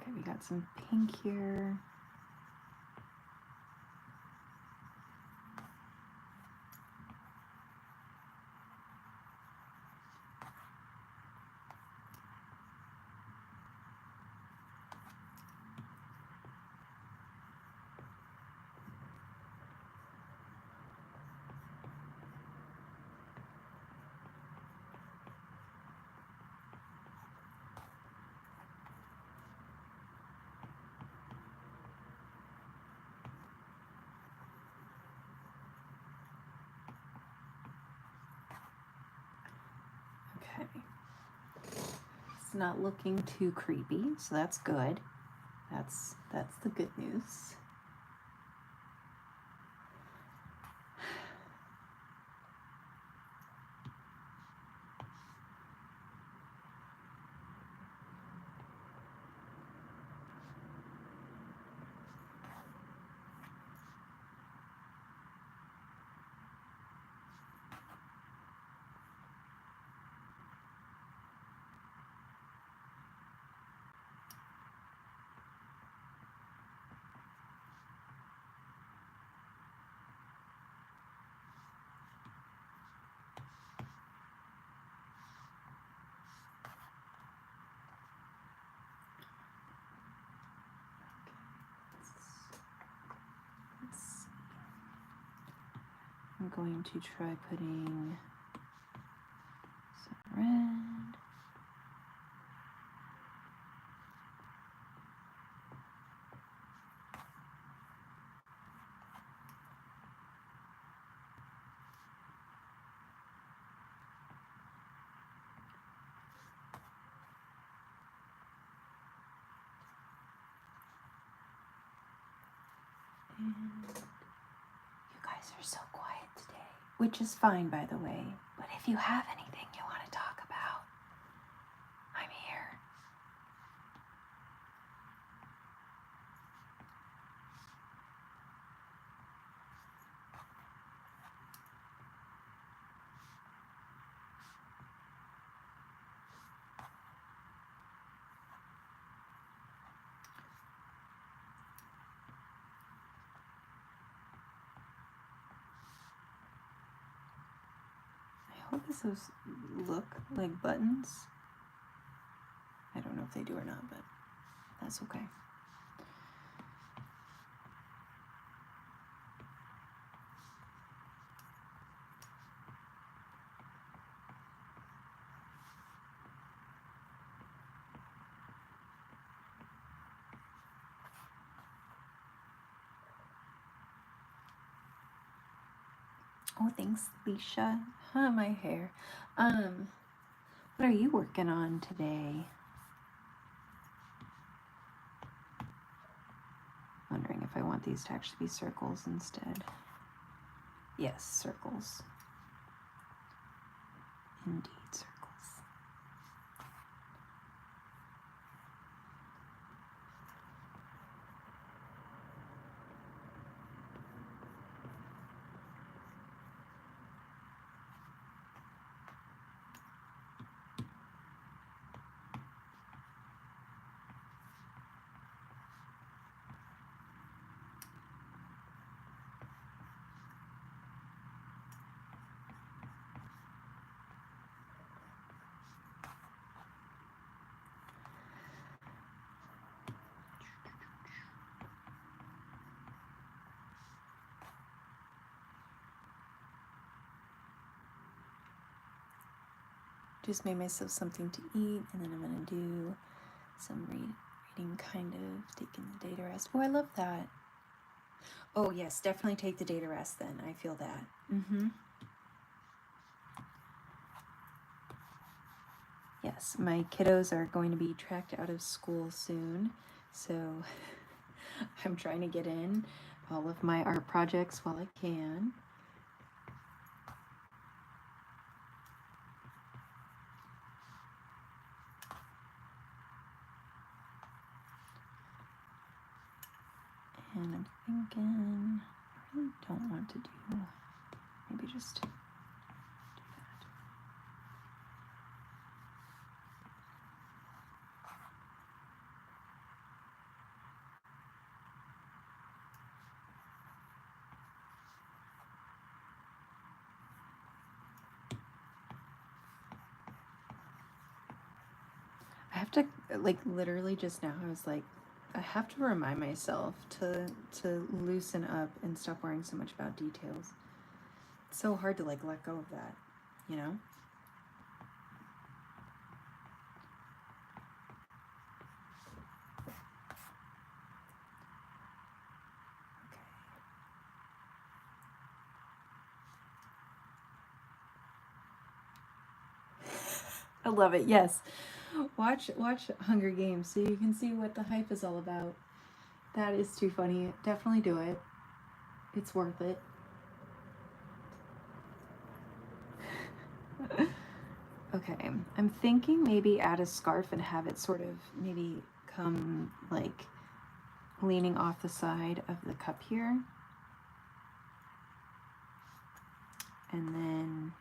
Okay, we got some pink here. Okay. It's not looking too creepy, so that's good. That's the good news. I'm going to try putting some red. And you guys are so quiet today, which is fine, by the way. But if you have anything you want to talk about, I'm here. I hope those look like buttons. I don't know if they do or not, but that's okay. Oh, thanks, Leisha. Huh, my hair. What are you working on today? Wondering if I want these to actually be circles instead. Yes, circles. Indeed, circles. Just made myself something to eat, and then I'm gonna do some reading, kind of taking the day to rest. Oh, I love that. Oh yes, definitely take the day to rest then. I feel that. Yes, my kiddos are going to be tracked out of school soon, so I'm trying to get in all of my art projects while I can. And I'm thinking, I really don't want to do, maybe just do that. I have to, like, literally just now, I was like, I have to remind myself to loosen up and stop worrying so much about details. It's so hard to, like, let go of that, you know? I love it. Yes. Watch Hunger Games so you can see what the hype is all about. That is too funny. Definitely do it. It's worth it. Okay. I'm thinking maybe add a scarf and have it sort of maybe come like leaning off the side of the cup here. And then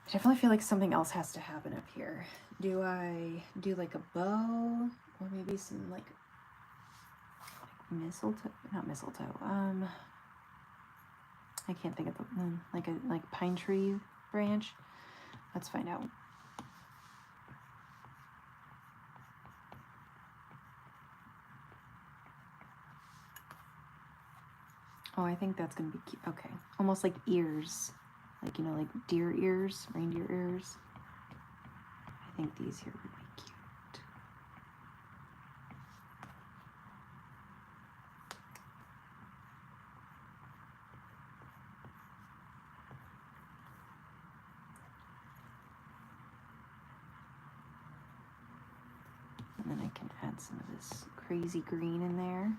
I definitely feel like something else has to happen up here. Do I do like a bow or maybe some like mistletoe? Not mistletoe. I can't think of the like pine tree branch. Let's find out. Oh, I think that's gonna be cute. Okay, almost like ears, like, you know, like deer ears, reindeer ears. I think these here would be cute. And then I can add some of this crazy green in there.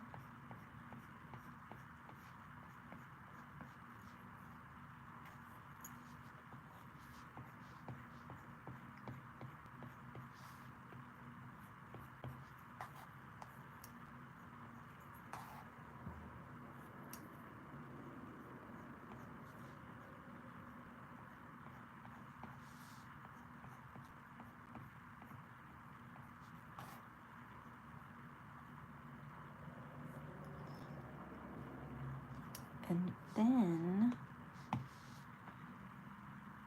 And then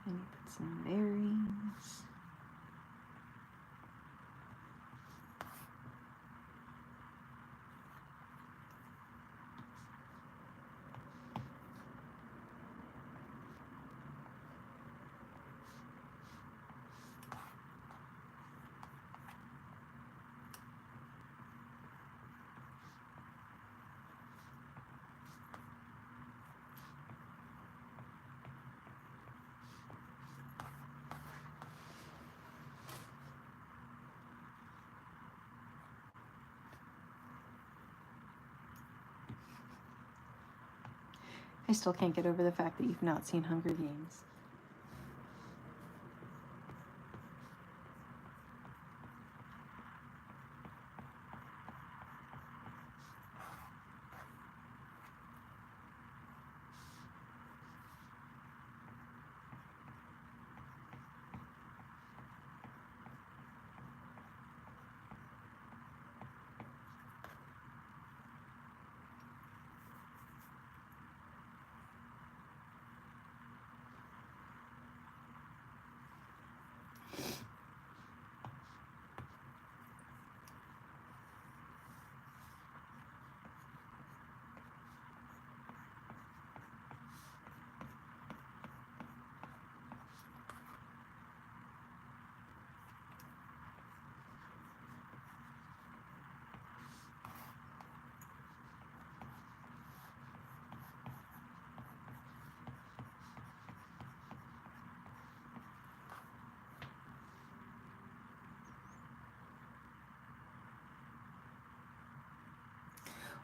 let me put some berries. I still can't get over the fact that you've not seen Hunger Games.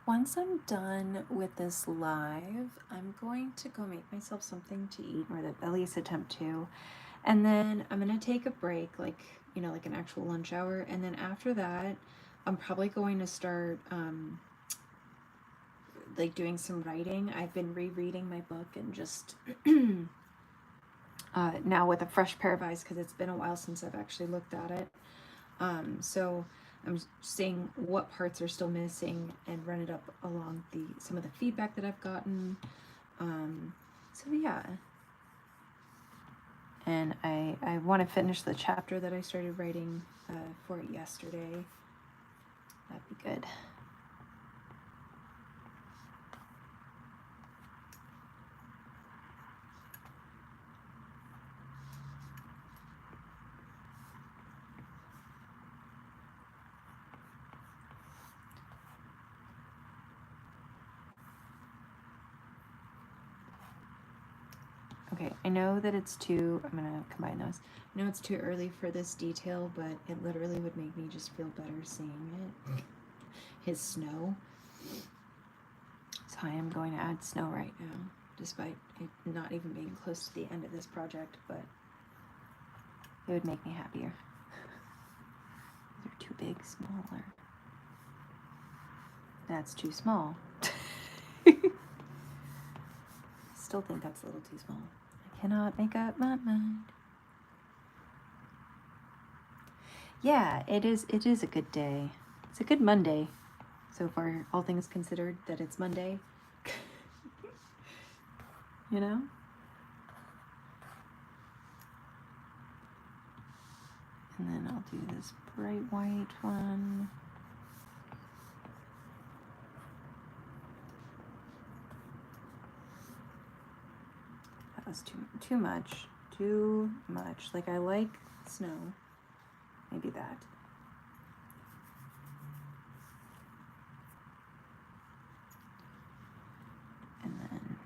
Once I'm done with this live, I'm going to go make myself something to eat, or at least attempt to. And then I'm going to take a break, like, you know, like an actual lunch hour. And then after that, I'm probably going to start, like, doing some writing. I've been rereading my book and just, now with a fresh pair of eyes, because it's been a while since I've actually looked at it. So I'm seeing what parts are still missing and run it up along some of the feedback that I've gotten. So yeah. And I want to finish the chapter that I started writing for it yesterday. That'd be good. Okay, I know that it's too, I'm gonna combine those. I know it's too early for this detail, but it literally would make me just feel better seeing it. His snow. So I am going to add snow right now, despite it not even being close to the end of this project, but it would make me happier. They're too big, smaller. That's too small. Still think that's a little too small. I cannot make up my mind. Yeah, it is a good day. It's a good Monday so far, all things considered, that it's Monday. You know? And then I'll do this bright white one. That's too much. Too much. Like, I like snow. Maybe that. And then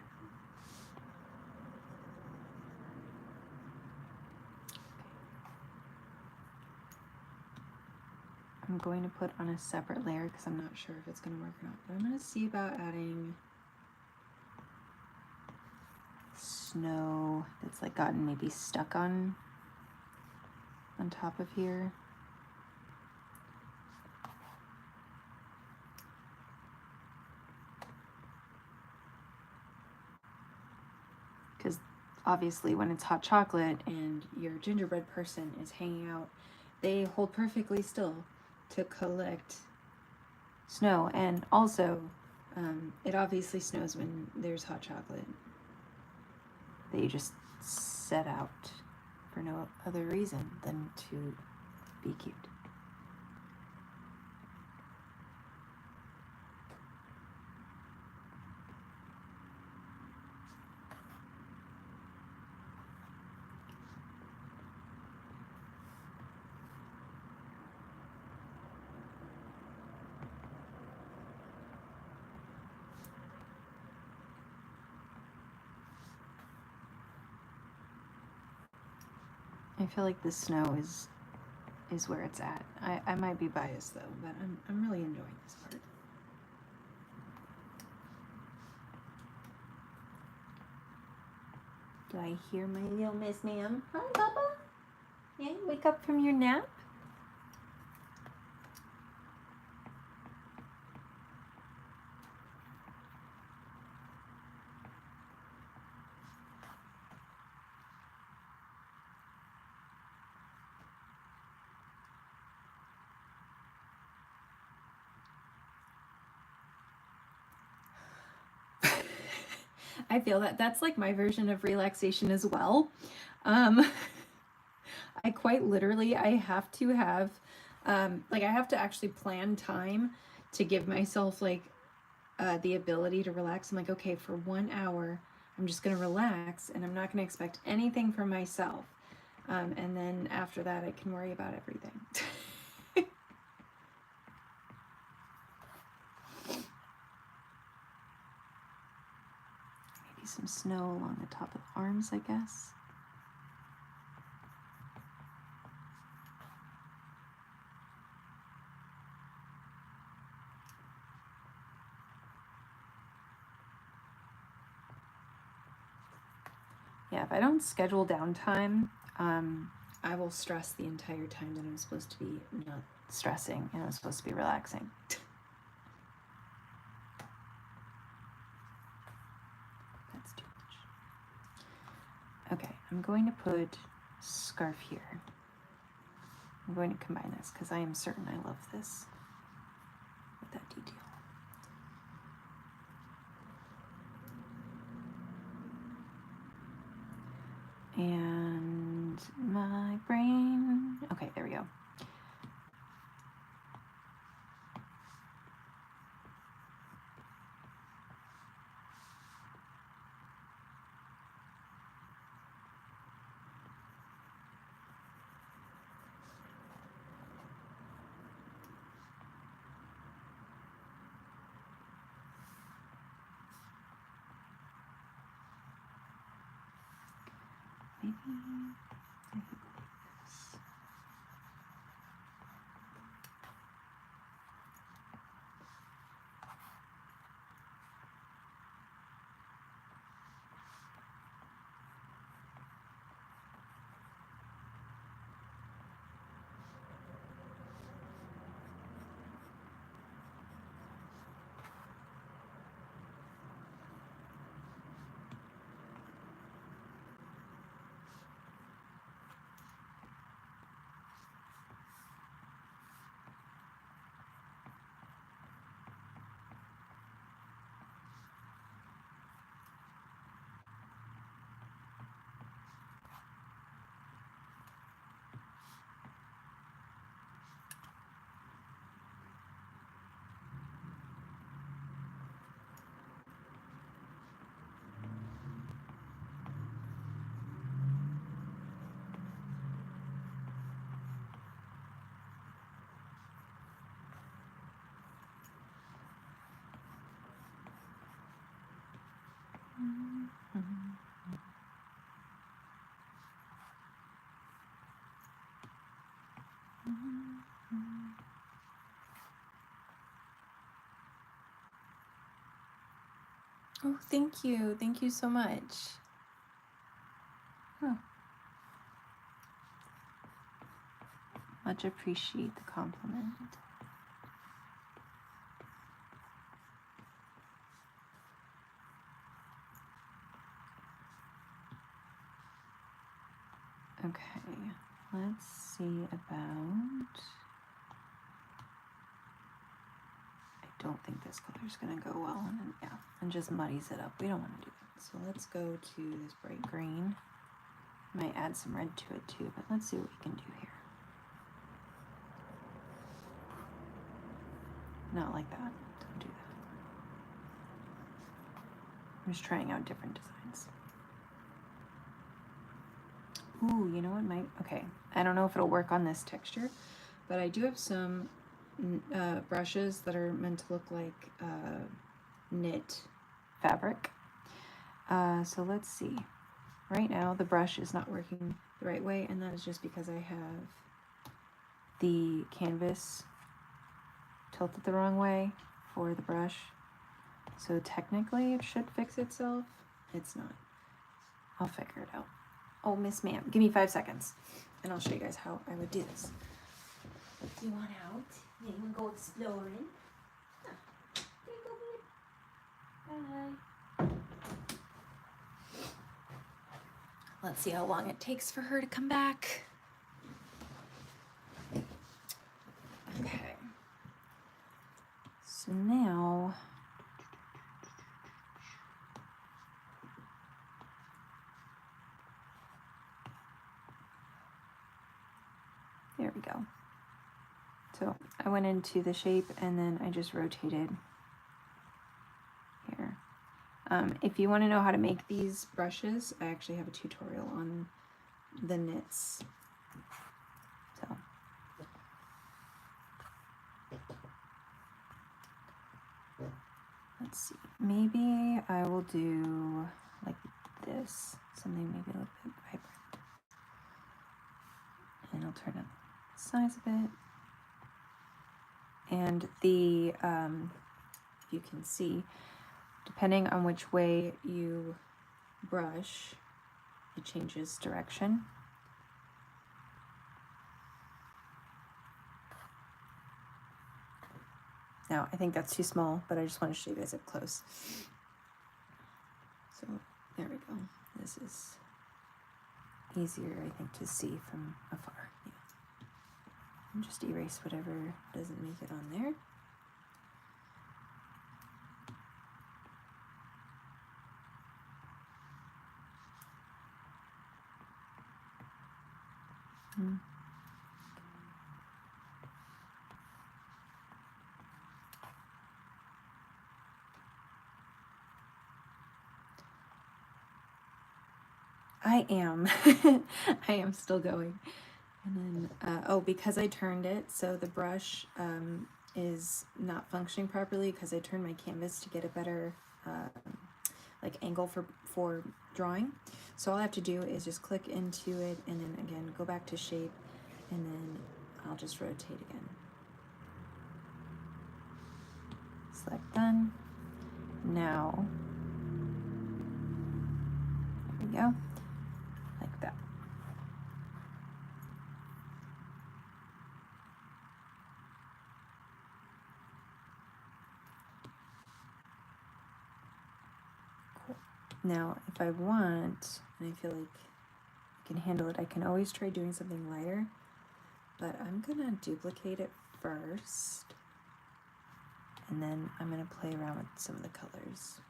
I'm going to put on a separate layer because I'm not sure if it's going to work or not. But I'm going to see about adding snow that's like gotten maybe stuck on top of here. Because obviously when it's hot chocolate and your gingerbread person is hanging out, they hold perfectly still to collect snow. And also, it obviously snows when there's hot chocolate. They just set out for no other reason than to be cute. I feel like the snow is where it's at. I might be biased though, but I'm really enjoying this part. Do I hear my little Miss Ma'am? Hi, Papa. Yeah, wake up from your nap? I feel that that's like my version of relaxation as well. I quite literally, I have to have, like I have to actually plan time to give myself like the ability to relax. I'm like, okay, for 1 hour, I'm just going to relax and I'm not going to expect anything from myself. And then after that, I can worry about everything. Maybe some snow along the top of the arms, I guess. Yeah, if I don't schedule downtime, I will stress the entire time that I'm supposed to be not stressing and I'm supposed to be relaxing. That's too much. Okay, I'm going to put scarf here. I'm going to combine this because I am certain I love this with that detail. And my brain, okay, there we go. Maybe I could go like this. Oh, thank you. Thank you so much. Huh. Much appreciate the compliment. Okay, let's see about... I don't think this color is going to go well, and then, yeah, and just muddies it up. We don't want to do that. So let's go to this bright green. Might add some red to it too, but let's see what we can do here. Not like that. Don't do that. I'm just trying out different designs. Ooh, you know what might... Okay, I don't know if it'll work on this texture, but I do have some brushes that are meant to look like knit fabric. So let's see. Right now the brush is not working the right way, and that is just because I have the canvas tilted the wrong way for the brush. So technically it should fix itself. It's not. I'll figure it out. Oh, Miss Ma'am, give me 5 seconds and I'll show you guys how I would do this. Do you want out? Yeah, you want to go exploring? Huh. There you go, babe. Bye. Let's see how long it takes for her to come back. Okay. So now... There we go. So I went into the shape and then I just rotated here. If you want to know how to make these brushes, I actually have a tutorial on the knits. So let's see. Maybe I will do like this, something maybe a little bit vibrant. And I'll turn up the size of it. And the, if you can see, depending on which way you brush, it changes direction. Now, I think that's too small, but I just want to show you guys up close. So, there we go. This is easier, I think, to see from afar. Yeah. And just erase whatever doesn't make it on there. I am. I am still going. And then, oh, because I turned it, so the brush is not functioning properly because I turned my canvas to get a better like angle for drawing. So all I have to do is just click into it and then again go back to shape, and then I'll just rotate again. Select done. Now, there we go, like that. Cool. Now, if I want, and I feel like I can handle it, I can always try doing something lighter, but I'm gonna duplicate it first, and then I'm gonna play around with some of the colors.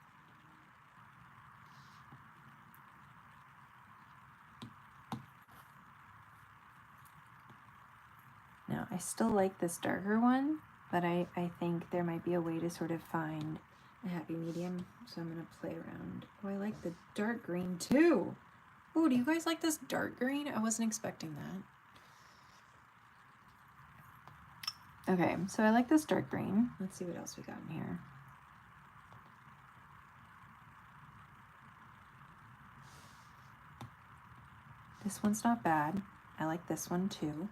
Now, I still like this darker one, but I think there might be a way to sort of find a happy medium, so I'm gonna play around. Oh, I like the dark green too. Oh, do you guys like this dark green? I wasn't expecting that. Okay, so I like this dark green. Let's see what else we got in here. This one's not bad. I like this one too.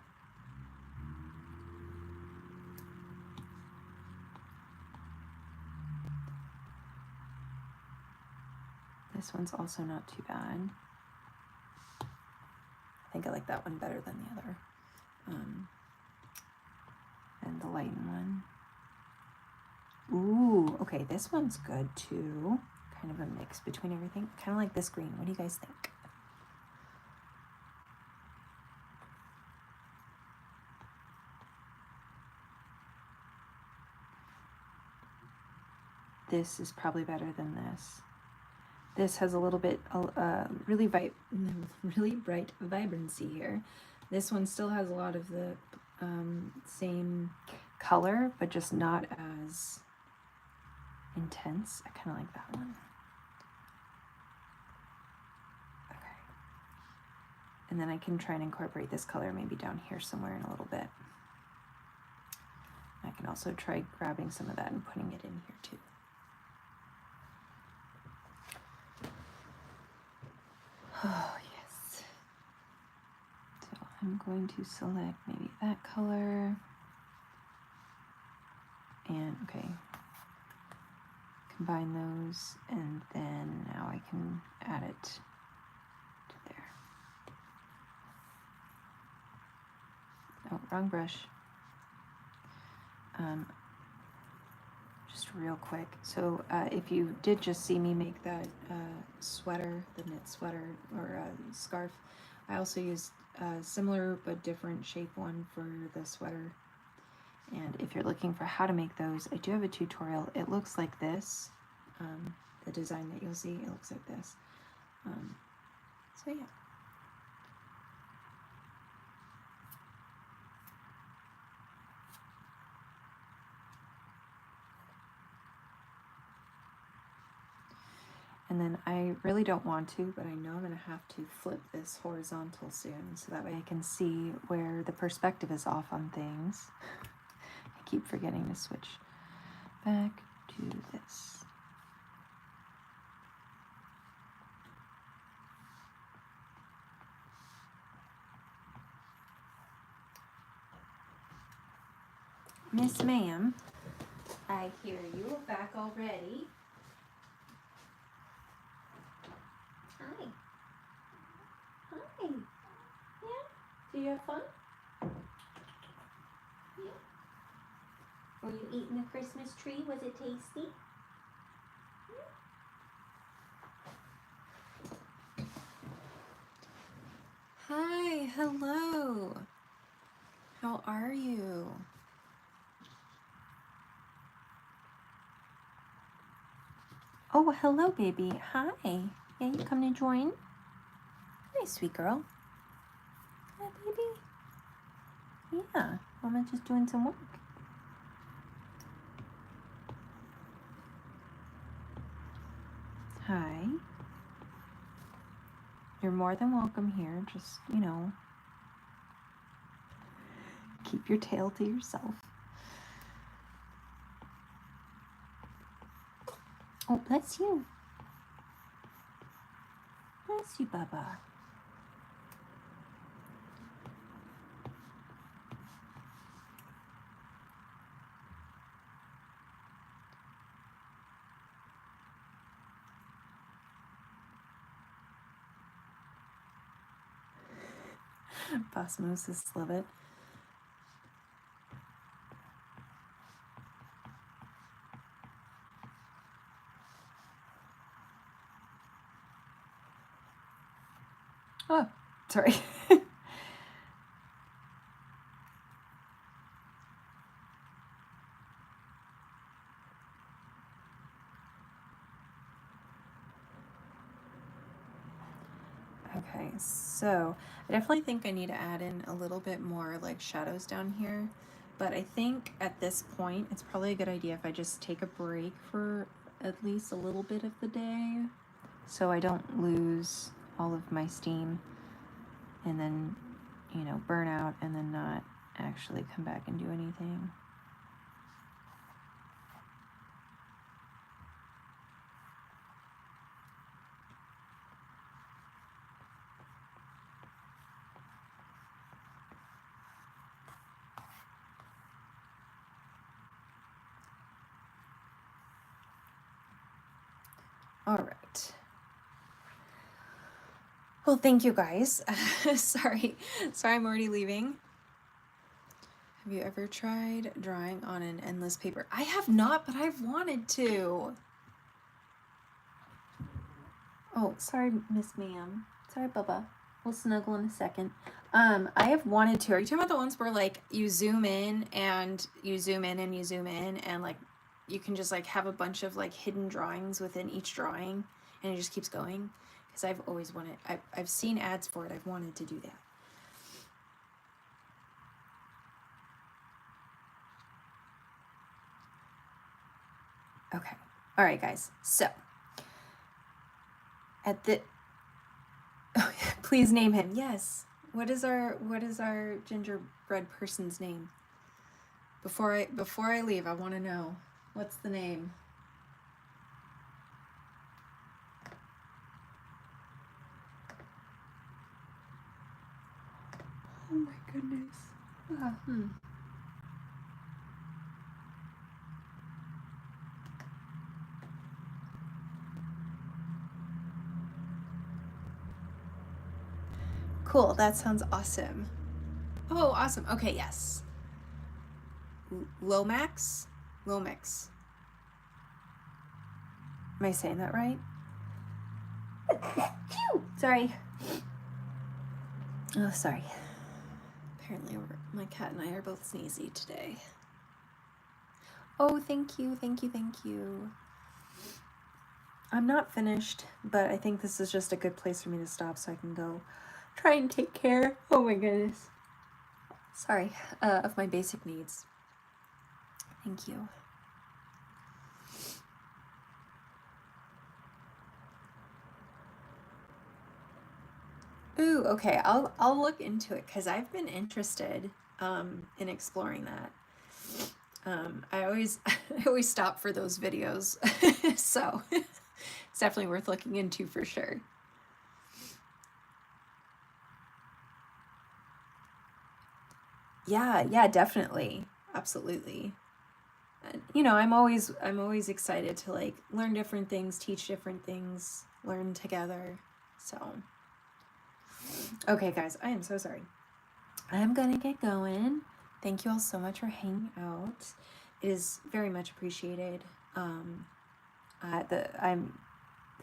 This one's also not too bad. I think I like that one better than the other. And the lighten one. Ooh, okay, this one's good too. Kind of a mix between everything. Kind of like this green. What do you guys think? This is probably better than this. This has a little bit, really bright vibrancy here. This one still has a lot of the same color, but just not as intense. I kind of like that one. Okay. And then I can try and incorporate this color maybe down here somewhere in a little bit. I can also try grabbing some of that and putting it in here too. Oh, yes. So I'm going to select maybe that color. And, okay, combine those, and then now I can add it to there. Oh, wrong brush. Just real quick. So if you did just see me make that sweater, the knit sweater or scarf, I also used a similar but different shape one for the sweater. And if you're looking for how to make those, I do have a tutorial. It looks like this. The design that you'll see, it looks like this. So yeah. And then I really don't want to, but I know I'm going to have to flip this horizontal soon, so that way I can see where the perspective is off on things. I keep forgetting to switch back to this. Miss Ma'am, I hear you back already. Hi. Hi. Yeah? Do you have fun? Yeah. Were you eating the Christmas tree? Was it tasty? Yeah. Hi, hello. How are you? Oh, hello, baby. Hi. Yeah, you come to join? Hi, sweet girl. Hi, baby. Yeah, Mama's just doing some work. Hi. You're more than welcome here. Just, you know, keep your tail to yourself. Oh, bless you. Bless you, Baba. Osmosis, love it. Oh, sorry. Okay, so I definitely think I need to add in a little bit more like shadows down here, but I think at this point it's probably a good idea if I just take a break for at least a little bit of the day so I don't lose all of my steam and then, you know, burn out and then not actually come back and do anything. All right. Well, thank you guys. Sorry I'm already leaving. Have you ever tried drawing on an endless paper? I have not, but I've wanted to. Oh, sorry, Miss Ma'am. Sorry, Bubba. We'll snuggle in a second. I have wanted to. Are you talking about the ones where like you zoom in and you zoom in and you zoom in and like you can just like have a bunch of like hidden drawings within each drawing and it just keeps going? Because I've always wanted, I've seen ads for it. I've wanted to do that. Okay. All right, guys. So at the please name him. Yes. What is our gingerbread person's name? Before I leave, I want to know what's the name. Oh my goodness. Cool, that sounds awesome. Oh, awesome. Okay, yes. Lomax? Lomax. Am I saying that right? Sorry. Oh, sorry. Apparently my cat and I are both sneezy today. Oh, thank you, thank you, thank you. I'm not finished, but I think this is just a good place for me to stop so I can go try and take care, oh my goodness, sorry, of my basic needs. Thank you. Ooh, okay, I'll look into it because I've been interested in exploring that. I always stop for those videos, so it's definitely worth looking into for sure. Yeah, definitely, absolutely. You know, I'm always excited to like learn different things, teach different things, learn together. So, okay, guys, I am so sorry. I'm gonna get going. Thank you all so much for hanging out. It is very much appreciated.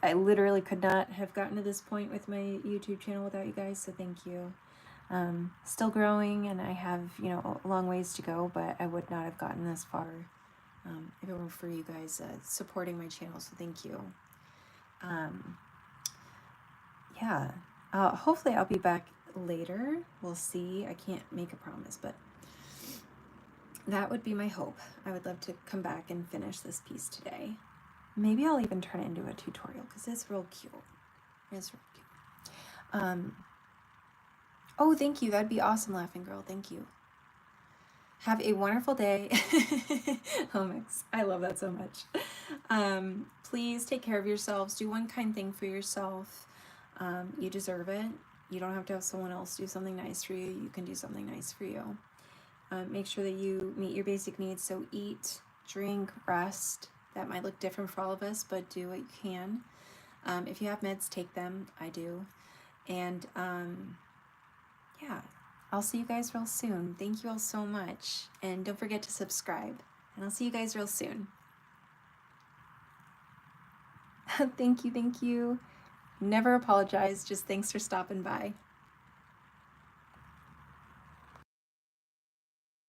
I literally could not have gotten to this point with my YouTube channel without you guys, so thank you. Still growing, and I have, you know, a long ways to go, but I would not have gotten this far if it weren't for you guys supporting my channel, so thank you. Yeah, hopefully I'll be back later. We'll see. I can't make a promise, but that would be my hope. I would love to come back and finish this piece today. Maybe I'll even turn it into a tutorial because it's real cute. It's real cute. Oh, thank you. That'd be awesome, Laughing Girl. Thank you. Have a wonderful day. Homex. I love that so much. Please take care of yourselves. Do one kind thing for yourself. You deserve it. You don't have to have someone else do something nice for you. You can do something nice for you. Make sure that you meet your basic needs. So eat, drink, rest. That might look different for all of us, but do what you can. If you have meds, take them. I do. And yeah, I'll see you guys real soon. Thank you all so much. And don't forget to subscribe. And I'll see you guys real soon. Thank you. Never apologize. Just thanks for stopping by.